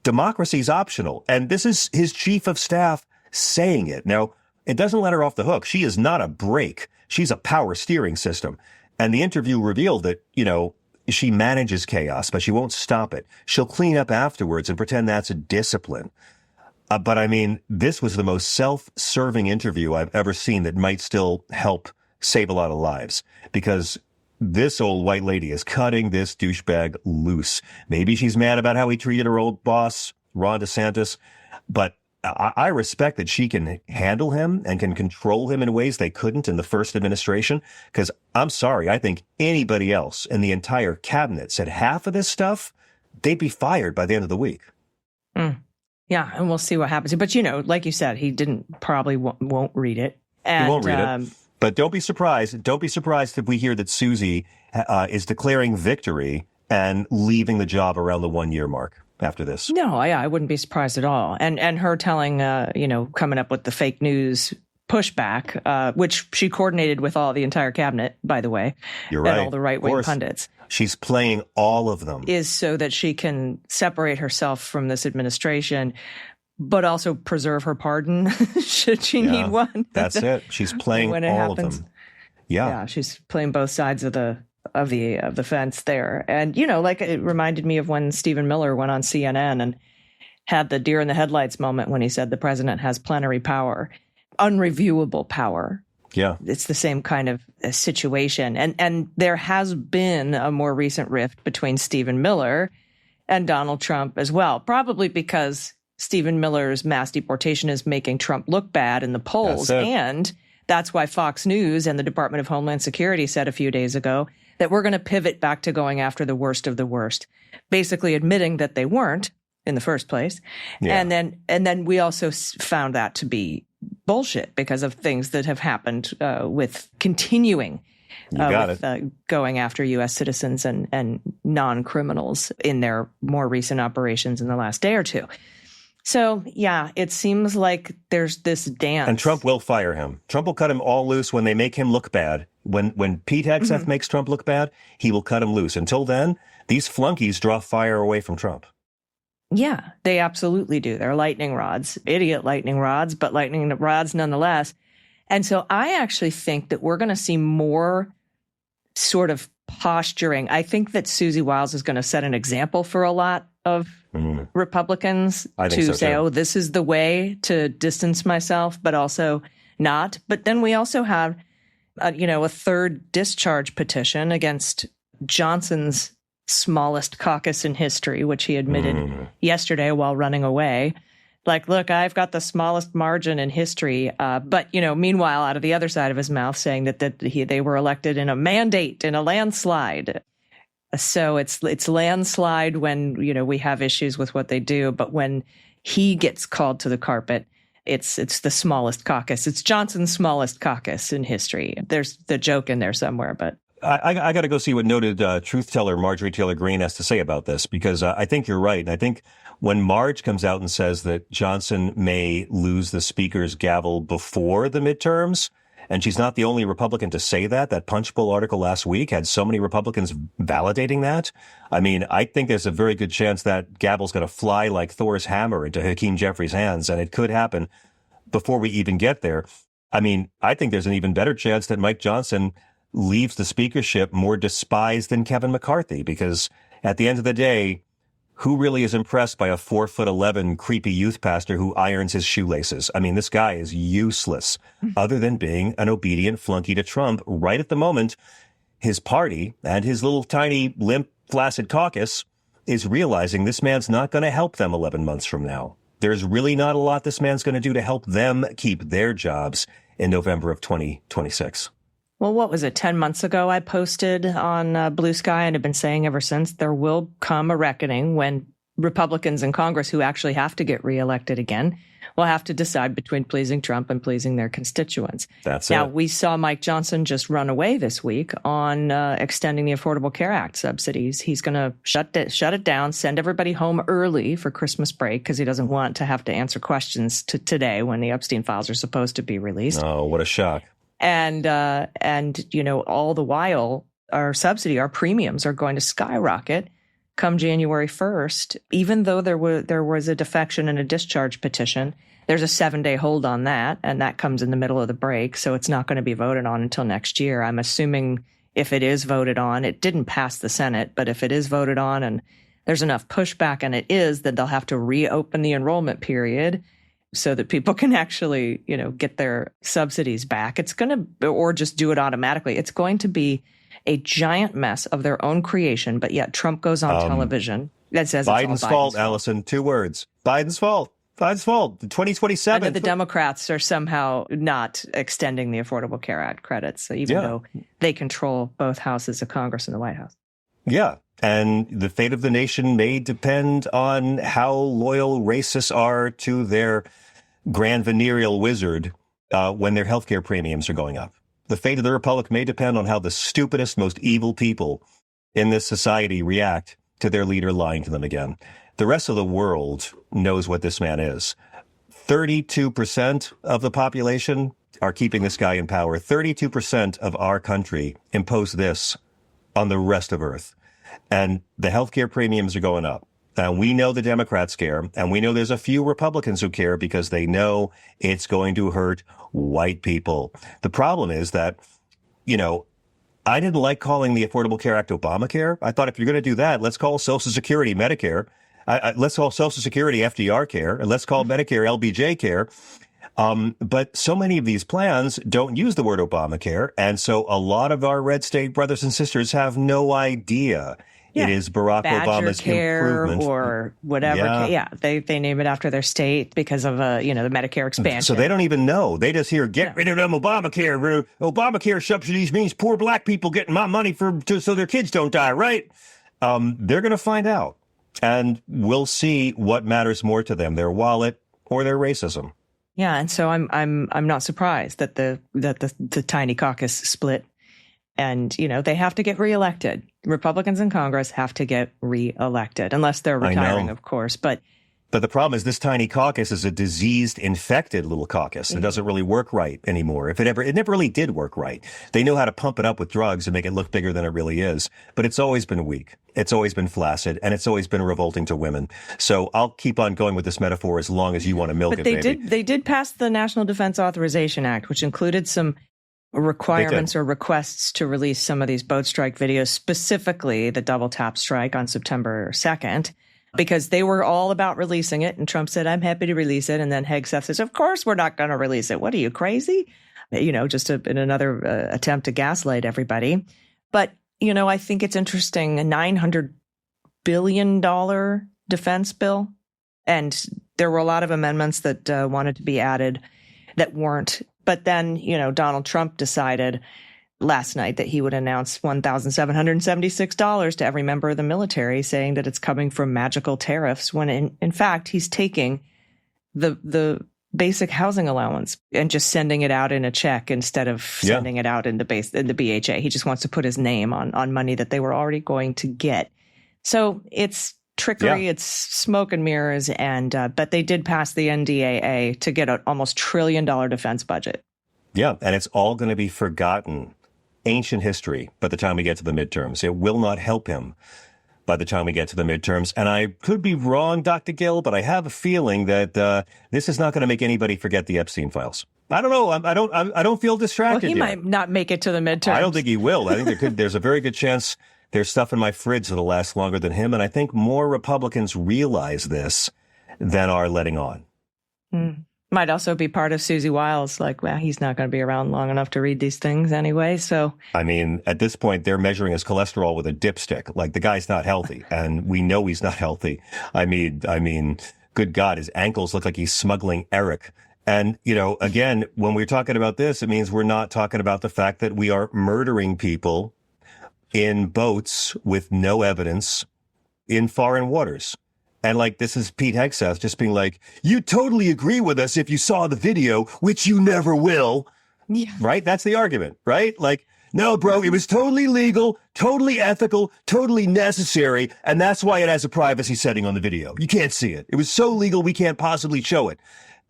[SPEAKER 4] democracy's optional. And this is his chief of staff saying it. Now, it doesn't let her off the hook. She is not a brake. She's a power steering system. And the interview revealed that, she manages chaos, but she won't stop it. She'll clean up afterwards and pretend that's a discipline. But this was the most self-serving interview I've ever seen that might still help save a lot of lives, because this old white lady is cutting this douchebag loose. Maybe she's mad about how he treated her old boss, Ron DeSantis, but I respect that she can handle him and can control him in ways they couldn't in the first administration. Because I'm sorry, I think anybody else in the entire cabinet said half of this stuff, they'd be fired by the end of the week.
[SPEAKER 1] Mm. Yeah, and we'll see what happens. But, like you said, he won't read it. And,
[SPEAKER 4] He won't read it. But don't be surprised. Don't be surprised if we hear that Susie is declaring victory and leaving the job around the 1-year mark after this.
[SPEAKER 1] No, I wouldn't be surprised at all. And her telling, coming up with the fake news pushback, which she coordinated with the entire cabinet, by the way.
[SPEAKER 4] You're right.
[SPEAKER 1] And all the right-wing pundits.
[SPEAKER 4] She's playing all of them.
[SPEAKER 1] Is so that she can separate herself from this administration, but also preserve her pardon should she need one.
[SPEAKER 4] That's it. She's playing
[SPEAKER 1] when it
[SPEAKER 4] all
[SPEAKER 1] happens.
[SPEAKER 4] of them. Yeah,
[SPEAKER 1] she's playing both sides of the fence there. And it reminded me of when Stephen Miller went on CNN and had the deer in the headlights moment when he said the president has plenary power, unreviewable power.
[SPEAKER 4] Yeah.
[SPEAKER 1] It's the same kind of situation. And there has been a more recent rift between Stephen Miller and Donald Trump as well, probably because Stephen Miller's mass deportation is making Trump look bad in the polls. And that's why Fox News and the Department of Homeland Security said a few days ago that we're going to pivot back to going after the worst of the worst, basically admitting that they weren't in the first place. Yeah. And then we also found that to be bullshit because of things that have happened with continuing going after U.S. citizens and non-criminals in their more recent operations in the last day or two. So, yeah, it seems like there's this dance.
[SPEAKER 4] And Trump will fire him. Trump will cut him all loose when they make him look bad. When Pete Hegseth makes Trump look bad, he will cut him loose. Until then, these flunkies draw fire away from Trump.
[SPEAKER 1] Yeah, they absolutely do. They're lightning rods, idiot lightning rods, but lightning rods nonetheless. And so I actually think that we're going to see more sort of posturing. I think that Susie Wiles is going to set an example for a lot of Republicans to say, oh, this is the way to distance myself, but also not. But then we also have, a third discharge petition against Johnson's smallest caucus in history, which he admitted yesterday while running away. Like, look, I've got the smallest margin in history. But, meanwhile, out of the other side of his mouth saying that they were elected in a mandate, in a landslide. So it's landslide when, we have issues with what they do. But when he gets called to the carpet, it's the smallest caucus. It's Johnson's smallest caucus in history. There's the joke in there somewhere, but.
[SPEAKER 4] I got to go see what noted truth teller Marjorie Taylor Greene has to say about this, because I think you're right. And I think when Marge comes out and says that Johnson may lose the speaker's gavel before the midterms, and she's not the only Republican to say that Punch Bowl article last week had so many Republicans validating that. I mean, I think there's a very good chance that gavel's going to fly like Thor's hammer into Hakeem Jeffries' hands, and it could happen before we even get there. I mean, I think there's an even better chance that Mike Johnson leaves the speakership more despised than Kevin McCarthy, because at the end of the day, who really is impressed by a 4'11" creepy youth pastor who irons his shoelaces? I mean, this guy is useless other than being an obedient flunky to Trump right at the moment. His party and his little tiny limp, flaccid caucus is realizing this man's not going to help them 11 months from now. There's really not a lot this man's going to do to help them keep their jobs in November of 2026.
[SPEAKER 1] Well, what was it, 10 months ago I posted on Blue Sky and have been saying ever since, there will come a reckoning when Republicans in Congress who actually have to get reelected again will have to decide between pleasing Trump and pleasing their constituents. Now, we saw Mike Johnson just run away this week on extending the Affordable Care Act subsidies. He's going to shut it down, send everybody home early for Christmas break because he doesn't want to have to answer questions today when the Epstein files are supposed to be released.
[SPEAKER 4] Oh, what a shock.
[SPEAKER 1] And all the while, our premiums are going to skyrocket come January 1st. Even though there was a defection and a discharge petition, there's a 7-day hold on that, and that comes in the middle of the break, so it's not going to be voted on until next year. I'm assuming if it is voted on, it didn't pass the Senate, but if it is voted on and there's enough pushback, and it is, then they'll have to reopen the enrollment period so that people can actually, get their subsidies back. It's going to, or just do it automatically. It's going to be a giant mess of their own creation, but yet Trump goes on television that says
[SPEAKER 4] Biden's fault, Allison. 2 words. Biden's fault. Biden's fault. 2027.
[SPEAKER 1] And that the Democrats are somehow not extending the Affordable Care Act credits, even though they control both houses of Congress and the White House.
[SPEAKER 4] Yeah. And the fate of the nation may depend on how loyal racists are to their grand venereal wizard when their healthcare premiums are going up. The fate of the republic may depend on how the stupidest, most evil people in this society react to their leader lying to them again. The rest of the world knows what this man is. 32% of the population are keeping this guy in power. 32% of our country impose this on the rest of Earth. And the healthcare premiums are going up. And we know the Democrats care, and we know there's a few Republicans who care because they know it's going to hurt white people. The problem is that, you know, I didn't like calling the Affordable Care Act Obamacare. I thought if you're going to do that, let's call Social Security Medicare. Let's call Social Security FDR care, and let's call Medicare LBJ care. But so many of these plans don't use the word Obamacare. And so a lot of our red state brothers and sisters have no idea it is Barack
[SPEAKER 1] Badger
[SPEAKER 4] Obama's
[SPEAKER 1] care
[SPEAKER 4] improvement.
[SPEAKER 1] or whatever.
[SPEAKER 4] Yeah.
[SPEAKER 1] They name it after their state because of, the Medicare expansion.
[SPEAKER 4] So they don't even know. They just hear, get rid of them Obamacare. Obamacare subsidies means poor black people getting my money so their kids don't die, right? They're going to find out. And we'll see what matters more to them, their wallet or their racism.
[SPEAKER 1] Yeah, and so I'm not surprised that the tiny caucus split, and they have to get reelected. Republicans in Congress have to get reelected, unless they're retiring, of course. But
[SPEAKER 4] the problem is this tiny caucus is a diseased, infected little caucus. It doesn't really work right anymore. It never really did work right. They know how to pump it up with drugs and make it look bigger than it really is. But it's always been weak. It's always been flaccid, and it's always been revolting to women. So I'll keep on going with this metaphor as long as you want to milk it, baby.
[SPEAKER 1] They did pass the National Defense Authorization Act, which included some requirements or requests to release some of these boat strike videos, specifically the double tap strike on September 2nd. Because they were all about releasing it. And Trump said, I'm happy to release it. And then Hegseth says, of course, we're not going to release it. What are you, crazy? Just in another attempt to gaslight everybody. But, I think it's interesting, a $900 billion defense bill. And there were a lot of amendments that wanted to be added that weren't. But then, Donald Trump decided last night that he would announce $1,776 to every member of the military, saying that it's coming from magical tariffs, when in fact he's taking the basic housing allowance and just sending it out in a check instead of sending it out in the BHA. He just wants to put his name on money that they were already going to get. So it's trickery, it's smoke and mirrors, and but they did pass the NDAA to get an almost $1 trillion defense budget.
[SPEAKER 4] Yeah, and it's all going to be forgotten. Ancient history by the time we get to the midterms. It will not help him by the time we get to the midterms. And I could be wrong, Dr. Gill, but I have a feeling that this is not going to make anybody forget the Epstein files. I don't know. I don't feel distracted.
[SPEAKER 1] Well, he might not make it to the midterms.
[SPEAKER 4] I don't think he will. I think there's a very good chance there's stuff in my fridge that'll last longer than him. And I think more Republicans realize this than are letting on.
[SPEAKER 1] Might also be part of Susie Wiles, he's not going to be around long enough to read these things anyway. So, I
[SPEAKER 4] mean, at this point, they're measuring his cholesterol with a dipstick. The guy's not healthy, and we know he's not healthy. I mean, good God, his ankles look like he's smuggling Eric. And, again, when we're talking about this, it means we're not talking about the fact that we are murdering people in boats with no evidence in foreign waters. And this is Pete Hegseth just being like, you totally agree with us if you saw the video, which you never will. Yeah. Right? That's the argument, right? No, bro, it was totally legal, totally ethical, totally necessary. And that's why it has a privacy setting on the video. You can't see it. It was so legal, we can't possibly show it.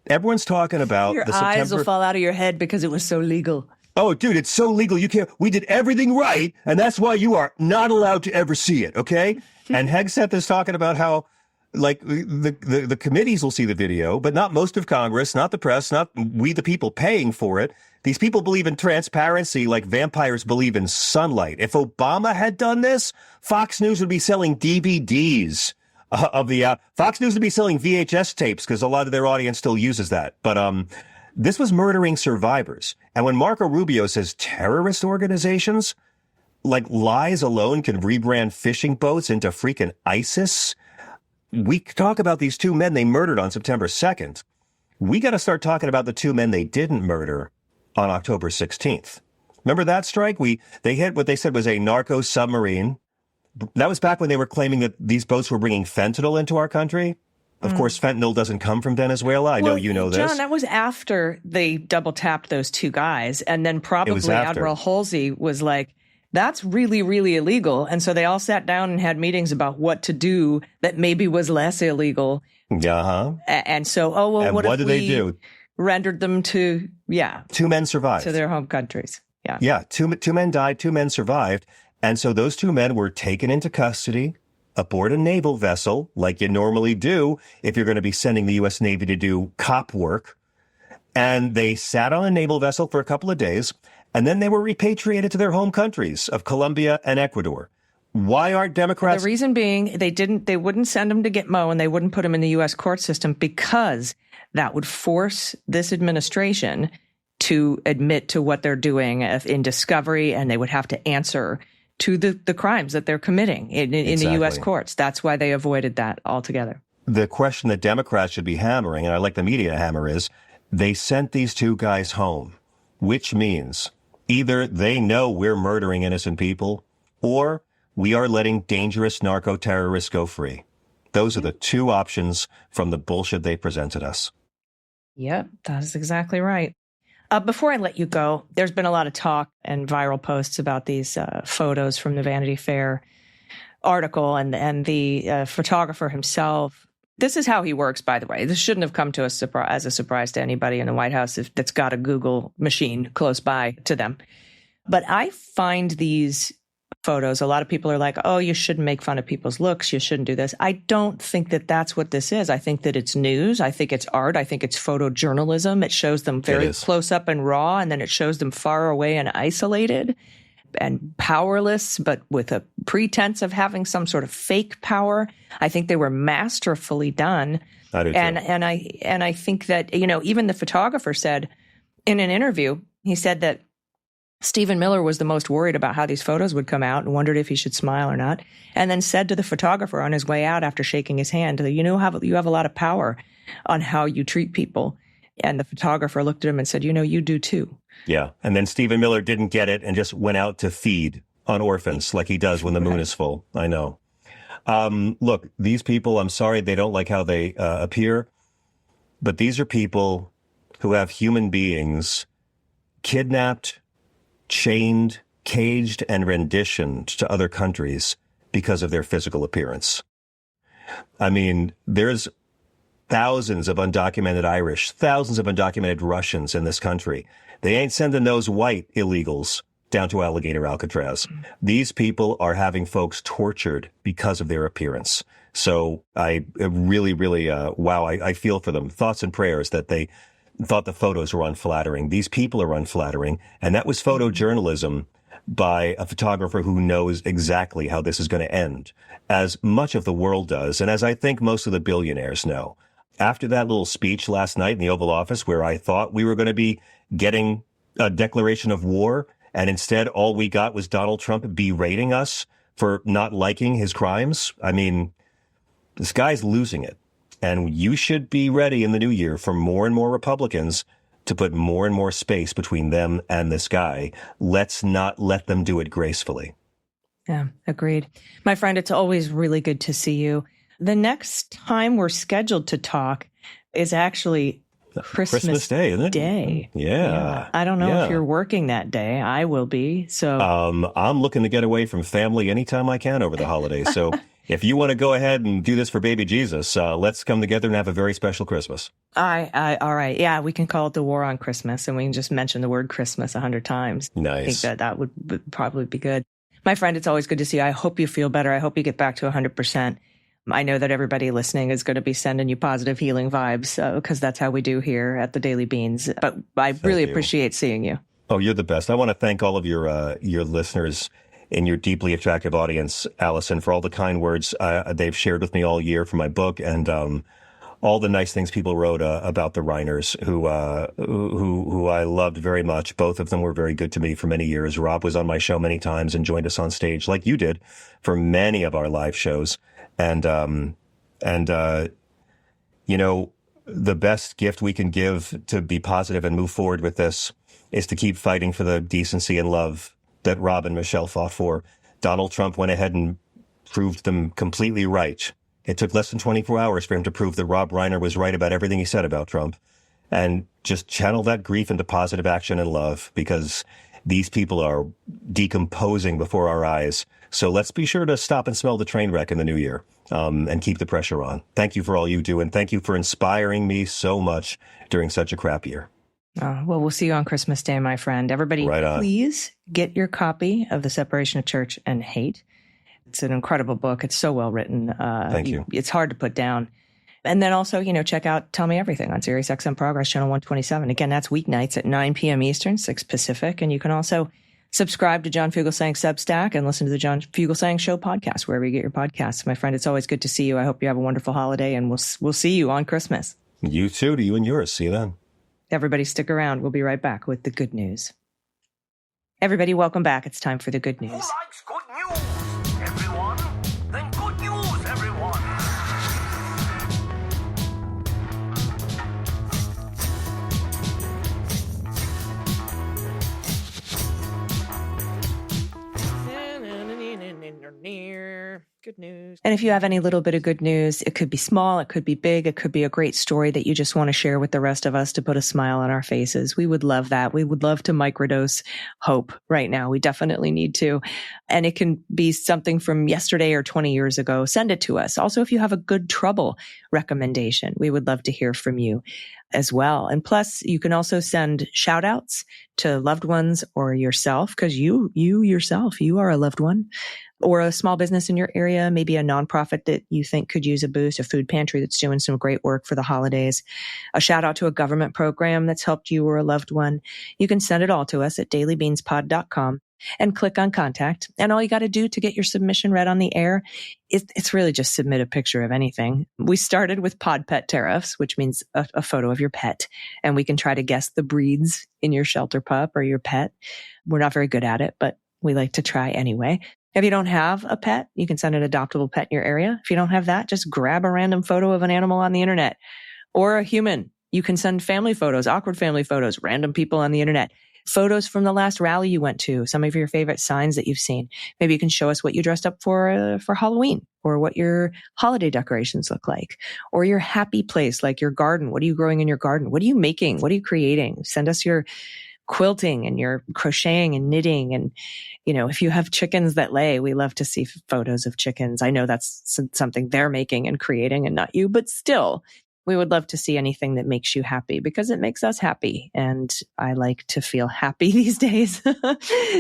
[SPEAKER 4] Everyone's talking about
[SPEAKER 1] your eyes will fall out of your head because it was so legal.
[SPEAKER 4] Oh, dude, it's so legal. You can't. We did everything right. And that's why you are not allowed to ever see it. OK? And Hegseth is talking about how the committees will see the video, but not most of Congress, not the press, not we, the people paying for it. These people believe in transparency like vampires believe in sunlight. If Obama had done this, Fox News would be selling DVDs Fox News would be selling VHS tapes because a lot of their audience still uses that. But this was murdering survivors. And when Marco Rubio says terrorist organizations, lies alone can rebrand fishing boats into freaking ISIS. We talk about these two men they murdered on September 2nd. We got to start talking about the two men they didn't murder on October 16th. Remember that strike? They hit what they said was a narco submarine That was back when they were claiming that these boats were bringing fentanyl into our country. Of course, fentanyl doesn't come from Venezuela. I know you know this.
[SPEAKER 1] John, that was after they double tapped those two guys. And then probably Admiral Halsey was like, that's really, really illegal. And so they all sat down and had meetings about what to do that maybe was less illegal.
[SPEAKER 4] Uh-huh.
[SPEAKER 1] And so, and
[SPEAKER 4] what did they do?
[SPEAKER 1] Rendered them to,
[SPEAKER 4] 2 men survived.
[SPEAKER 1] To their home countries. Yeah.
[SPEAKER 4] Yeah. Two men died. 2 men survived. And so those 2 men were taken into custody aboard a naval vessel, like you normally do if you're going to be sending the U.S. Navy to do cop work. And they sat on a naval vessel for a couple of days, and then they were repatriated to their home countries of Colombia and Ecuador. Why aren't Democrats?
[SPEAKER 1] The reason being they wouldn't send them to Gitmo, and they wouldn't put them in the U.S. court system because that would force this administration to admit to what they're doing in discovery, and they would have to answer to the crimes that they're committing in the U.S. courts. That's why they avoided that altogether.
[SPEAKER 4] The question that Democrats should be hammering, and I like the media to hammer, is they sent these 2 guys home, which means either they know we're murdering innocent people or we are letting dangerous narco-terrorists go free. Those are the 2 options from the bullshit they presented us.
[SPEAKER 1] Yep, that is exactly right. Before I let you go, there's been a lot of talk and viral posts about these photos from the Vanity Fair article and the photographer himself. This is how he works, by the way. This shouldn't have come to us as a surprise to anybody in the White House that's got a Google machine close by to them. But I find these photos, a lot of people are like, oh, you shouldn't make fun of people's looks. You shouldn't do this. I don't think that that's what this is. I think that it's news. I think it's art. I think it's photojournalism. It shows them very close up and raw, and then it shows them far away and isolated and powerless, but with a pretense of having some sort of fake power. I think they were masterfully done.
[SPEAKER 4] I do too.
[SPEAKER 1] And I think that, even the photographer said in an interview, he said that Stephen Miller was the most worried about how these photos would come out and wondered if he should smile or not, and then said to the photographer on his way out after shaking his hand, you have a lot of power on how you treat people. And the photographer looked at him and said, you do too. Yeah.
[SPEAKER 4] And then Stephen Miller didn't get it and just went out to feed on orphans like he does when the moon is full. I know. Look, these people, I'm sorry they don't like how they appear, but these are people who have human beings kidnapped, chained, caged, and renditioned to other countries because of their physical appearance. I mean, there's thousands of undocumented Irish, thousands of undocumented Russians in this country. They ain't sending those white illegals down to Alligator Alcatraz. These people are having folks tortured because of their appearance. So I really, really, I feel for them. Thoughts and prayers that they thought the photos were unflattering. These people are unflattering. And that was photojournalism by a photographer who knows exactly how this is going to end, as much of the world does, and as I think most of the billionaires know. After that little speech last night in the Oval Office where I thought we were going to be getting a declaration of war, and instead all we got was Donald Trump berating us for not liking his crimes, I mean, this guy's losing it. And you should be ready in the new year for more and more Republicans to put more and more space between them and this guy. Let's not let them do it gracefully.
[SPEAKER 1] Yeah, agreed. My friend, it's always really good to see you. The next time we're scheduled to talk is actually Christmas Day, isn't it?
[SPEAKER 4] Yeah.
[SPEAKER 1] I don't know if you're working that day. I will be. So
[SPEAKER 4] I'm looking to get away from family anytime I can over the holidays. So if you want to go ahead and do this for baby Jesus, let's come together and have a very special Christmas.
[SPEAKER 1] All right. Yeah, we can call it the War on Christmas, and we can just mention the word Christmas 100 times.
[SPEAKER 4] Nice.
[SPEAKER 1] I think that would probably be good. My friend, it's always good to see you. I hope you feel better. I hope you get back to 100%. I know that everybody listening is going to be sending you positive healing vibes because that's how we do here at the Daily Beans. But I really appreciate seeing you.
[SPEAKER 4] Oh, you're the best. I want to thank all of your listeners and your deeply attractive audience, Allison, for all the kind words they've shared with me all year for my book, and all the nice things people wrote about the Reiners, who I loved very much. Both of them were very good to me for many years. Rob was on my show many times and joined us on stage, like you did, for many of our live shows. And you know, the best gift we can give to be positive and move forward with this is to keep fighting for the decency and love that Rob and Michelle fought for. Donald Trump went ahead and proved them completely right. It took less than 24 hours for him to prove that Rob Reiner was right about everything he said about Trump, and just channel that grief into positive action and love, because these people are decomposing before our eyes. So let's be sure to stop and smell the train wreck in the new year, and keep the pressure on. Thank you for all you do, and thank you for inspiring me so much during such a crap year.
[SPEAKER 1] Well, we'll see you on Christmas Day, my friend. Everybody,
[SPEAKER 4] Right on.
[SPEAKER 1] Please get your copy of The Separation of Church and Hate. It's an incredible book. It's so well written.
[SPEAKER 4] Thank you.
[SPEAKER 1] It's hard to put down. And then also, check out Tell Me Everything on Sirius XM Progress Channel 127. Again, that's weeknights at 9 p.m. Eastern, 6 Pacific. And you can also subscribe to John Fugelsang Substack and listen to the John Fugelsang Show podcast, wherever you get your podcasts. My friend, it's always good to see you. I hope you have a wonderful holiday, and we'll see you on Christmas.
[SPEAKER 4] You too, to you and yours. See you then.
[SPEAKER 1] Everybody stick around. We'll be right back with the good news. Everybody, welcome back. It's time for the good news.
[SPEAKER 5] Who likes good news, everyone? Then good news, everyone.
[SPEAKER 1] Good news. And if you have any little bit of good news, it could be small, it could be big, it could be a great story that you just want to share with the rest of us to put a smile on our faces. We would love that. We would love to microdose hope right now. We definitely need to. And it can be something from yesterday or 20 years ago. Send it to us. Also, if you have a good trouble recommendation, we would love to hear from you as well. And plus, you can also send shout outs to loved ones or yourself, because you yourself, you are a loved one, or a small business in your area, maybe a nonprofit that you think could use a boost, a food pantry that's doing some great work for the holidays, a shout out to a government program that's helped you or a loved one. You can send it all to us at dailybeanspod.com and click on contact. And all you got to do to get your submission read on the air, it's really just submit a picture of anything. We started with pod pet tariffs, which means a photo of your pet. And we can try to guess the breeds in your shelter pup or your pet. We're not very good at it, but we like to try anyway. If you don't have a pet, you can send an adoptable pet in your area. If you don't have that, just grab a random photo of an animal on the internet or a human. You can send family photos, awkward family photos, random people on the internet, photos from the last rally you went to, some of your favorite signs that you've seen. Maybe you can show us what you dressed up for Halloween, or what your holiday decorations look like, or your happy place, like your garden. What are you growing in your garden? What are you making? What are you creating? Send us your quilting and your crocheting and knitting. And, if you have chickens that lay, we love to see photos of chickens. I know that's something they're making and creating and not you, but still, we would love to see anything that makes you happy, because it makes us happy. And I like to feel happy these days.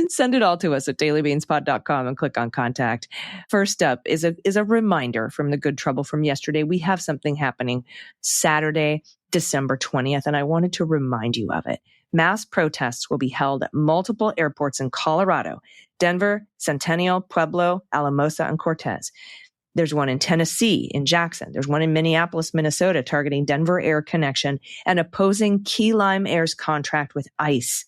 [SPEAKER 1] Send it all to us at dailybeanspod.com and click on contact. First up is a reminder from the good trouble from yesterday. We have something happening Saturday, December 20th, and I wanted to remind you of it. Mass protests will be held at multiple airports in Colorado: Denver, Centennial, Pueblo, Alamosa, and Cortez. There's one in Tennessee, in Jackson. There's one in Minneapolis, Minnesota, targeting Denver Air Connection and opposing Key Lime Air's contract with ICE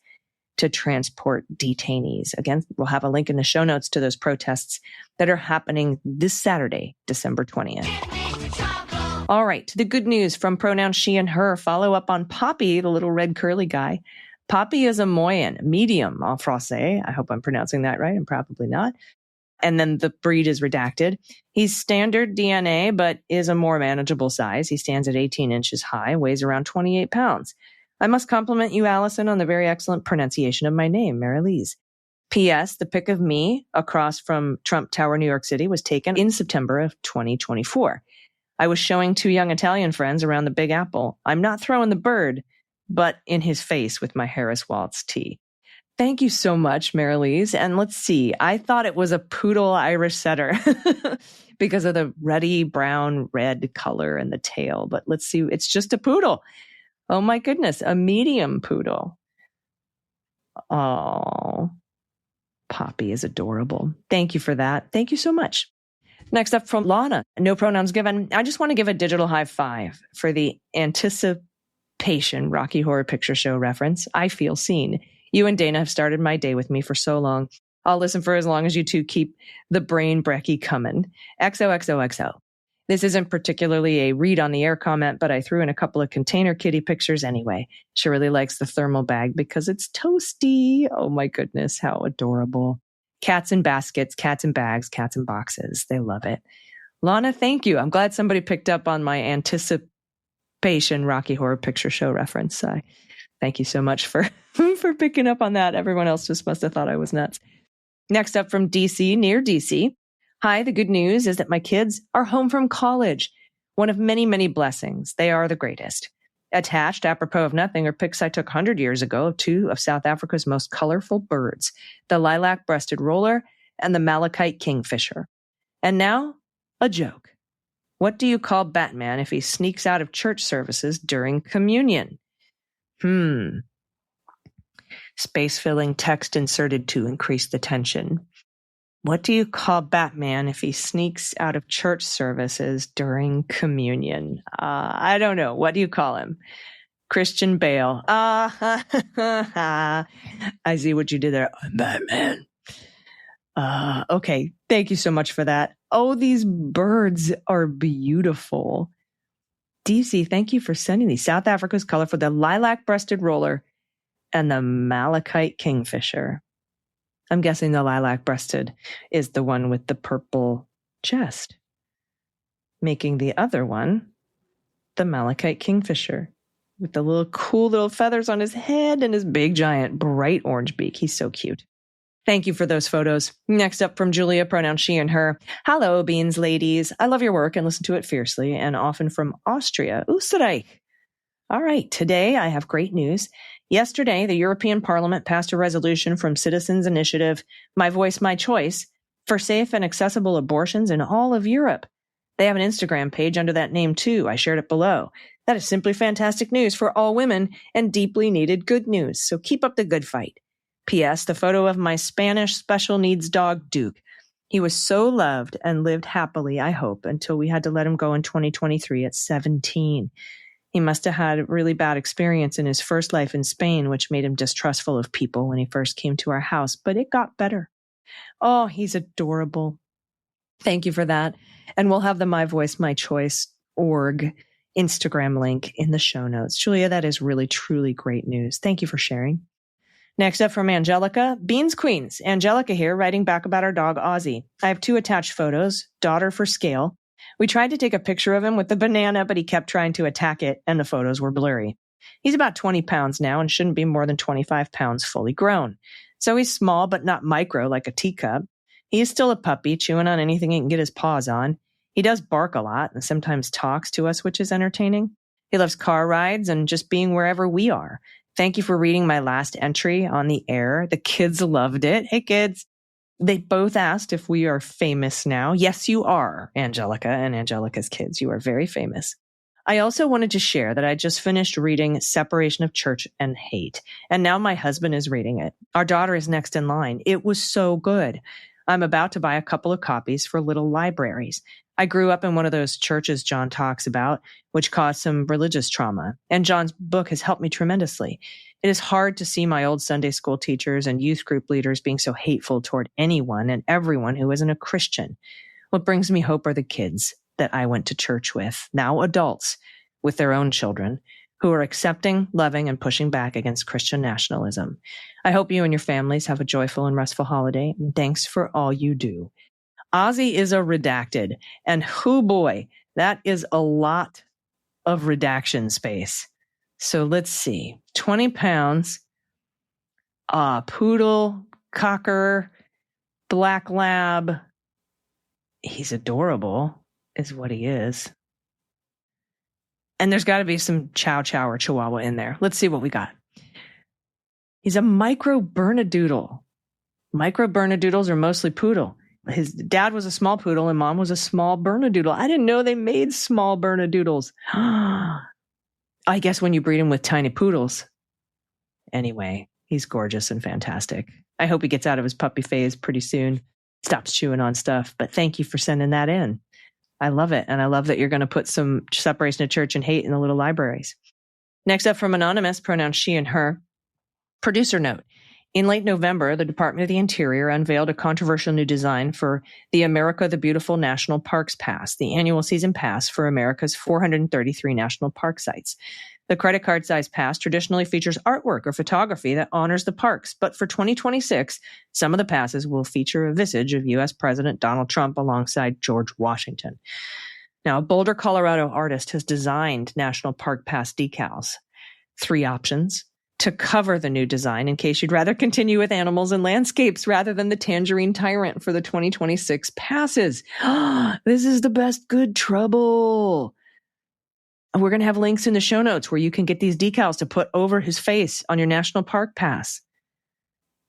[SPEAKER 1] to transport detainees. Again, we'll have a link in the show notes to those protests that are happening this Saturday, December 20th. All right, the good news from pronouns she and her. Follow up on Poppy, the little red curly guy. Poppy is a Moyen, medium en français. I hope I'm pronouncing that right. I'm probably not. And then the breed is redacted. He's standard DNA, but is a more manageable size. He stands at 18 inches high, weighs around 28 pounds. I must compliment you, Allison, on the very excellent pronunciation of my name, Marilise. P.S. The pic of me across from Trump Tower, New York City was taken in September of 2024. I was showing two young Italian friends around the Big Apple. I'm not throwing the bird, but in his face with my Harris Waltz tee. Thank you so much, Marilise. And let's see, I thought it was a poodle Irish setter because of the ruddy brown red color and the tail. But let's see, it's just a poodle. Oh my goodness, a medium poodle. Oh, Poppy is adorable. Thank you for that. Thank you so much. Next up from Lana, no pronouns given. I just want to give a digital high five for the anticipation Rocky Horror Picture Show reference. I feel seen. You and Dana have started my day with me for so long. I'll listen for as long as you two keep the brain brekkie coming. XOXOXO. This isn't particularly a read on the air comment, but I threw in a couple of container kitty pictures anyway. She really likes the thermal bag because it's toasty. Oh my goodness, how adorable. Cats in baskets, cats in bags, cats in boxes. They love it. Lana, thank you. I'm glad somebody picked up on my anticipation Rocky Horror Picture Show reference. Thank you so much for picking up on that. Everyone else just must have thought I was nuts. Next up from DC, near DC. Hi, the good news is that my kids are home from college. One of many, many blessings. They are the greatest. Attached, apropos of nothing, are pics I took 100 years ago of two of South Africa's most colorful birds, the lilac-breasted roller and the malachite kingfisher. And now, a joke. What do you call Batman if he sneaks out of church services during communion? Space-filling text inserted to increase the tension. What do you call Batman if he sneaks out of church services during communion? I don't know. What do you call him? Christian Bale. I see what you did there. I'm Batman. Okay. Thank you so much for that. Oh, these birds are beautiful. DC, thank you for sending these. South Africa's colorful, the lilac-breasted roller and the malachite kingfisher. I'm guessing the lilac-breasted is the one with the purple chest, making the other one the malachite kingfisher with the little cool little feathers on his head and his big giant bright orange beak. He's so cute. Thank you for those photos. Next up from Julia, pronoun she and her. Hello, Beans ladies. I love your work and listen to it fiercely and often from Austria. Österreich. All right, today I have great news. Yesterday, the European Parliament passed a resolution from Citizens Initiative, My Voice, My Choice, for safe and accessible abortions in all of Europe. They have an Instagram page under that name, too. I shared it below. That is simply fantastic news for all women and deeply needed good news. So keep up the good fight. P.S. The photo of my Spanish special needs dog, Duke. He was so loved and lived happily, I hope, until we had to let him go in 2023 at 17. He must have had a really bad experience in his first life in Spain, which made him distrustful of people when he first came to our house, but it got better. Oh, he's adorable. Thank you for that. And we'll have the My Voice, My Choice org Instagram link in the show notes. Julia, that is really, truly great news. Thank you for sharing. Next up from Angelica, Beans Queens. Angelica here, writing back about our dog, Ozzy. I have 2 attached photos, daughter for scale. We tried to take a picture of him with the banana, but he kept trying to attack it, and the photos were blurry. He's about 20 pounds now and shouldn't be more than 25 pounds fully grown. So he's small, but not micro like a teacup. He is still a puppy, chewing on anything he can get his paws on. He does bark a lot and sometimes talks to us, which is entertaining. He loves car rides and just being wherever we are. Thank you for reading my last entry on the air. The kids loved it. Hey, kids. They both asked if we are famous now. Yes, you are, Angelica and Angelica's kids. You are very famous. I also wanted to share that I just finished reading Separation of Church and Hate, and now my husband is reading it. Our daughter is next in line. It was so good. I'm about to buy a couple of copies for little libraries. I grew up in one of those churches John talks about, which caused some religious trauma, and John's book has helped me tremendously. It is hard to see my old Sunday school teachers and youth group leaders being so hateful toward anyone and everyone who isn't a Christian. What brings me hope are the kids that I went to church with, now adults with their own children, who are accepting, loving, and pushing back against Christian nationalism. I hope you and your families have a joyful and restful holiday, and thanks for all you do. Ozzy is a redacted, and hoo boy, that is a lot of redaction space. So let's see, 20 pounds, poodle, cocker, black lab. He's adorable, is what he is. And there's got to be some chow chow or chihuahua in there. Let's see what we got. He's a micro Bernedoodle. Micro Bernedoodles are mostly poodle. His dad was a small poodle and mom was a small Bernedoodle. I didn't know they made small Bernedoodles. I guess when you breed him with tiny poodles. Anyway, he's gorgeous and fantastic. I hope he gets out of his puppy phase pretty soon. Stops chewing on stuff. But thank you for sending that in. I love it. And I love that you're going to put some Separation of Church and Hate in the little libraries. Next up from Anonymous, pronouns she and her. Producer note. In late November, the Department of the Interior unveiled a controversial new design for the America the Beautiful National Parks Pass, the annual season pass for America's 433 national park sites. The credit card size pass traditionally features artwork or photography that honors the parks, but for 2026, some of the passes will feature a visage of U.S. President Donald Trump alongside George Washington. Now, a Boulder, Colorado artist has designed National Park Pass decals. 3 options to cover the new design in case you'd rather continue with animals and landscapes rather than the tangerine tyrant for the 2026 passes. This is the best good trouble. We're going to have links in the show notes where you can get these decals to put over his face on your National Park Pass.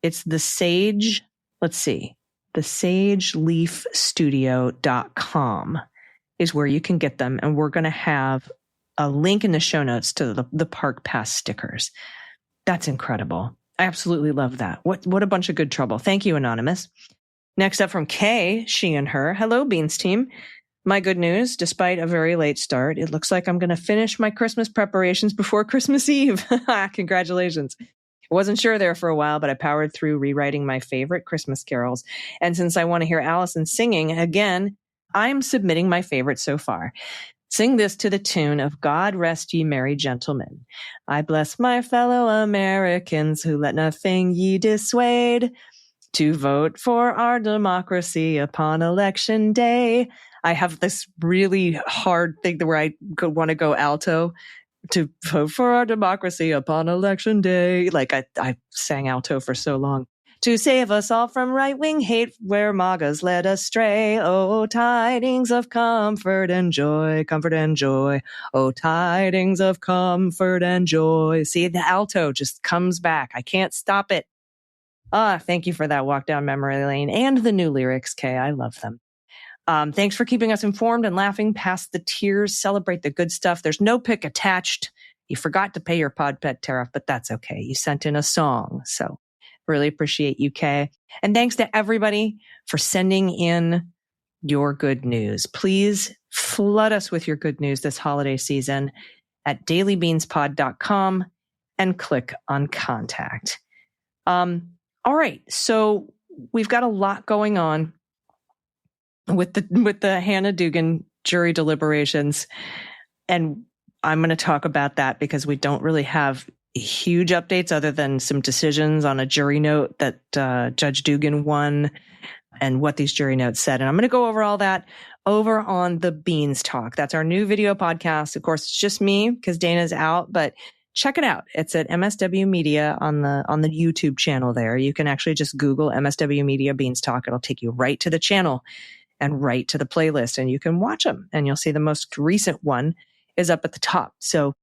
[SPEAKER 1] It's the Sage, the sageleafstudio.com is where you can get them. And we're going to have a link in the show notes to the Park Pass stickers. That's incredible. I absolutely love that. What a bunch of good trouble. Thank you, Anonymous. Next up from Kay, she and her. Hello, Beans team. My good news, despite a very late start, it looks like I'm going to finish my Christmas preparations before Christmas Eve. Congratulations. I wasn't sure there for a while, but I powered through rewriting my favorite Christmas carols. And since I want to hear Allison singing again, I'm submitting my favorite so far. Sing this to the tune of God Rest Ye Merry Gentlemen. I bless my fellow Americans who let nothing ye dissuade to vote for our democracy upon election day. I have this really hard thing where I want to go alto, to vote for our democracy upon election day. Like I sang alto for so long. To save us all from right-wing hate where MAGAs led us stray. Oh, tidings of comfort and joy, comfort and joy. Oh, tidings of comfort and joy. See, the alto just comes back. I can't stop it. Thank you for that walk down memory lane and the new lyrics, Kay. I love them. Thanks for keeping us informed and laughing past the tears. Celebrate the good stuff. There's no pick attached. You forgot to pay your pod pet tariff, but that's okay. You sent in a song, so really appreciate you, Kay. And thanks to everybody for sending in your good news. Please flood us with your good news this holiday season at dailybeanspod.com and click on contact. All right, so we've got a lot going on with the Hannah Dugan jury deliberations, and I'm going to talk about that because we don't really have huge updates other than some decisions on a jury note that Judge Dugan won and what these jury notes said. And I'm going to go over all that over on the Beans Talk. That's our new video podcast. Of course, it's just me because Dana's out, but check it out. It's at MSW Media on the YouTube channel there. You can actually just Google MSW Media Beans Talk. It'll take you right to the channel and right to the playlist, and you can watch them. And you'll see the most recent one is up at the top. So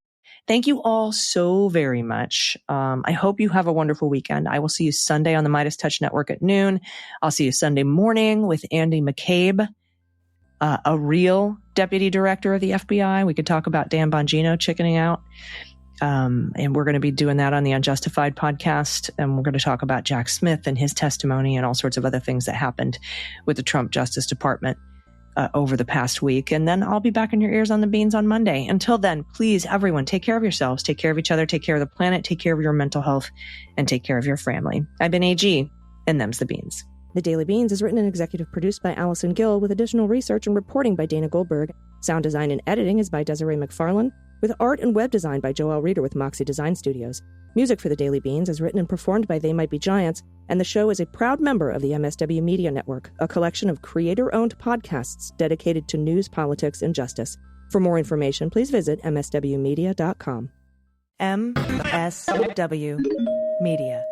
[SPEAKER 1] thank you all so very much. I hope you have a wonderful weekend. I will see you Sunday on the Midas Touch Network at noon. I'll see you Sunday morning with Andy McCabe, a real deputy director of the FBI. We could talk about Dan Bongino chickening out. And we're going to be doing that on the Unjustified podcast. And we're going to talk about Jack Smith and his testimony and all sorts of other things that happened with the Trump Justice Department over the past week. And then I'll be back in your ears on the Beans on Monday. Until then, please, everyone, take care of yourselves, take care of each other, take care of the planet, take care of your mental health, and take care of your family. I've been AG, and them's the Beans.
[SPEAKER 6] The Daily Beans is written and executive produced by Allison Gill with additional research and reporting by Dana Goldberg. Sound design and editing is by Desiree McFarlane, with art and web design by Joelle Reeder with Moxie Design Studios. Music for The Daily Beans is written and performed by They Might Be Giants, and the show is a proud member of the MSW Media Network, a collection of creator-owned podcasts dedicated to news, politics, and justice. For more information, please visit mswmedia.com.
[SPEAKER 1] MSW Media.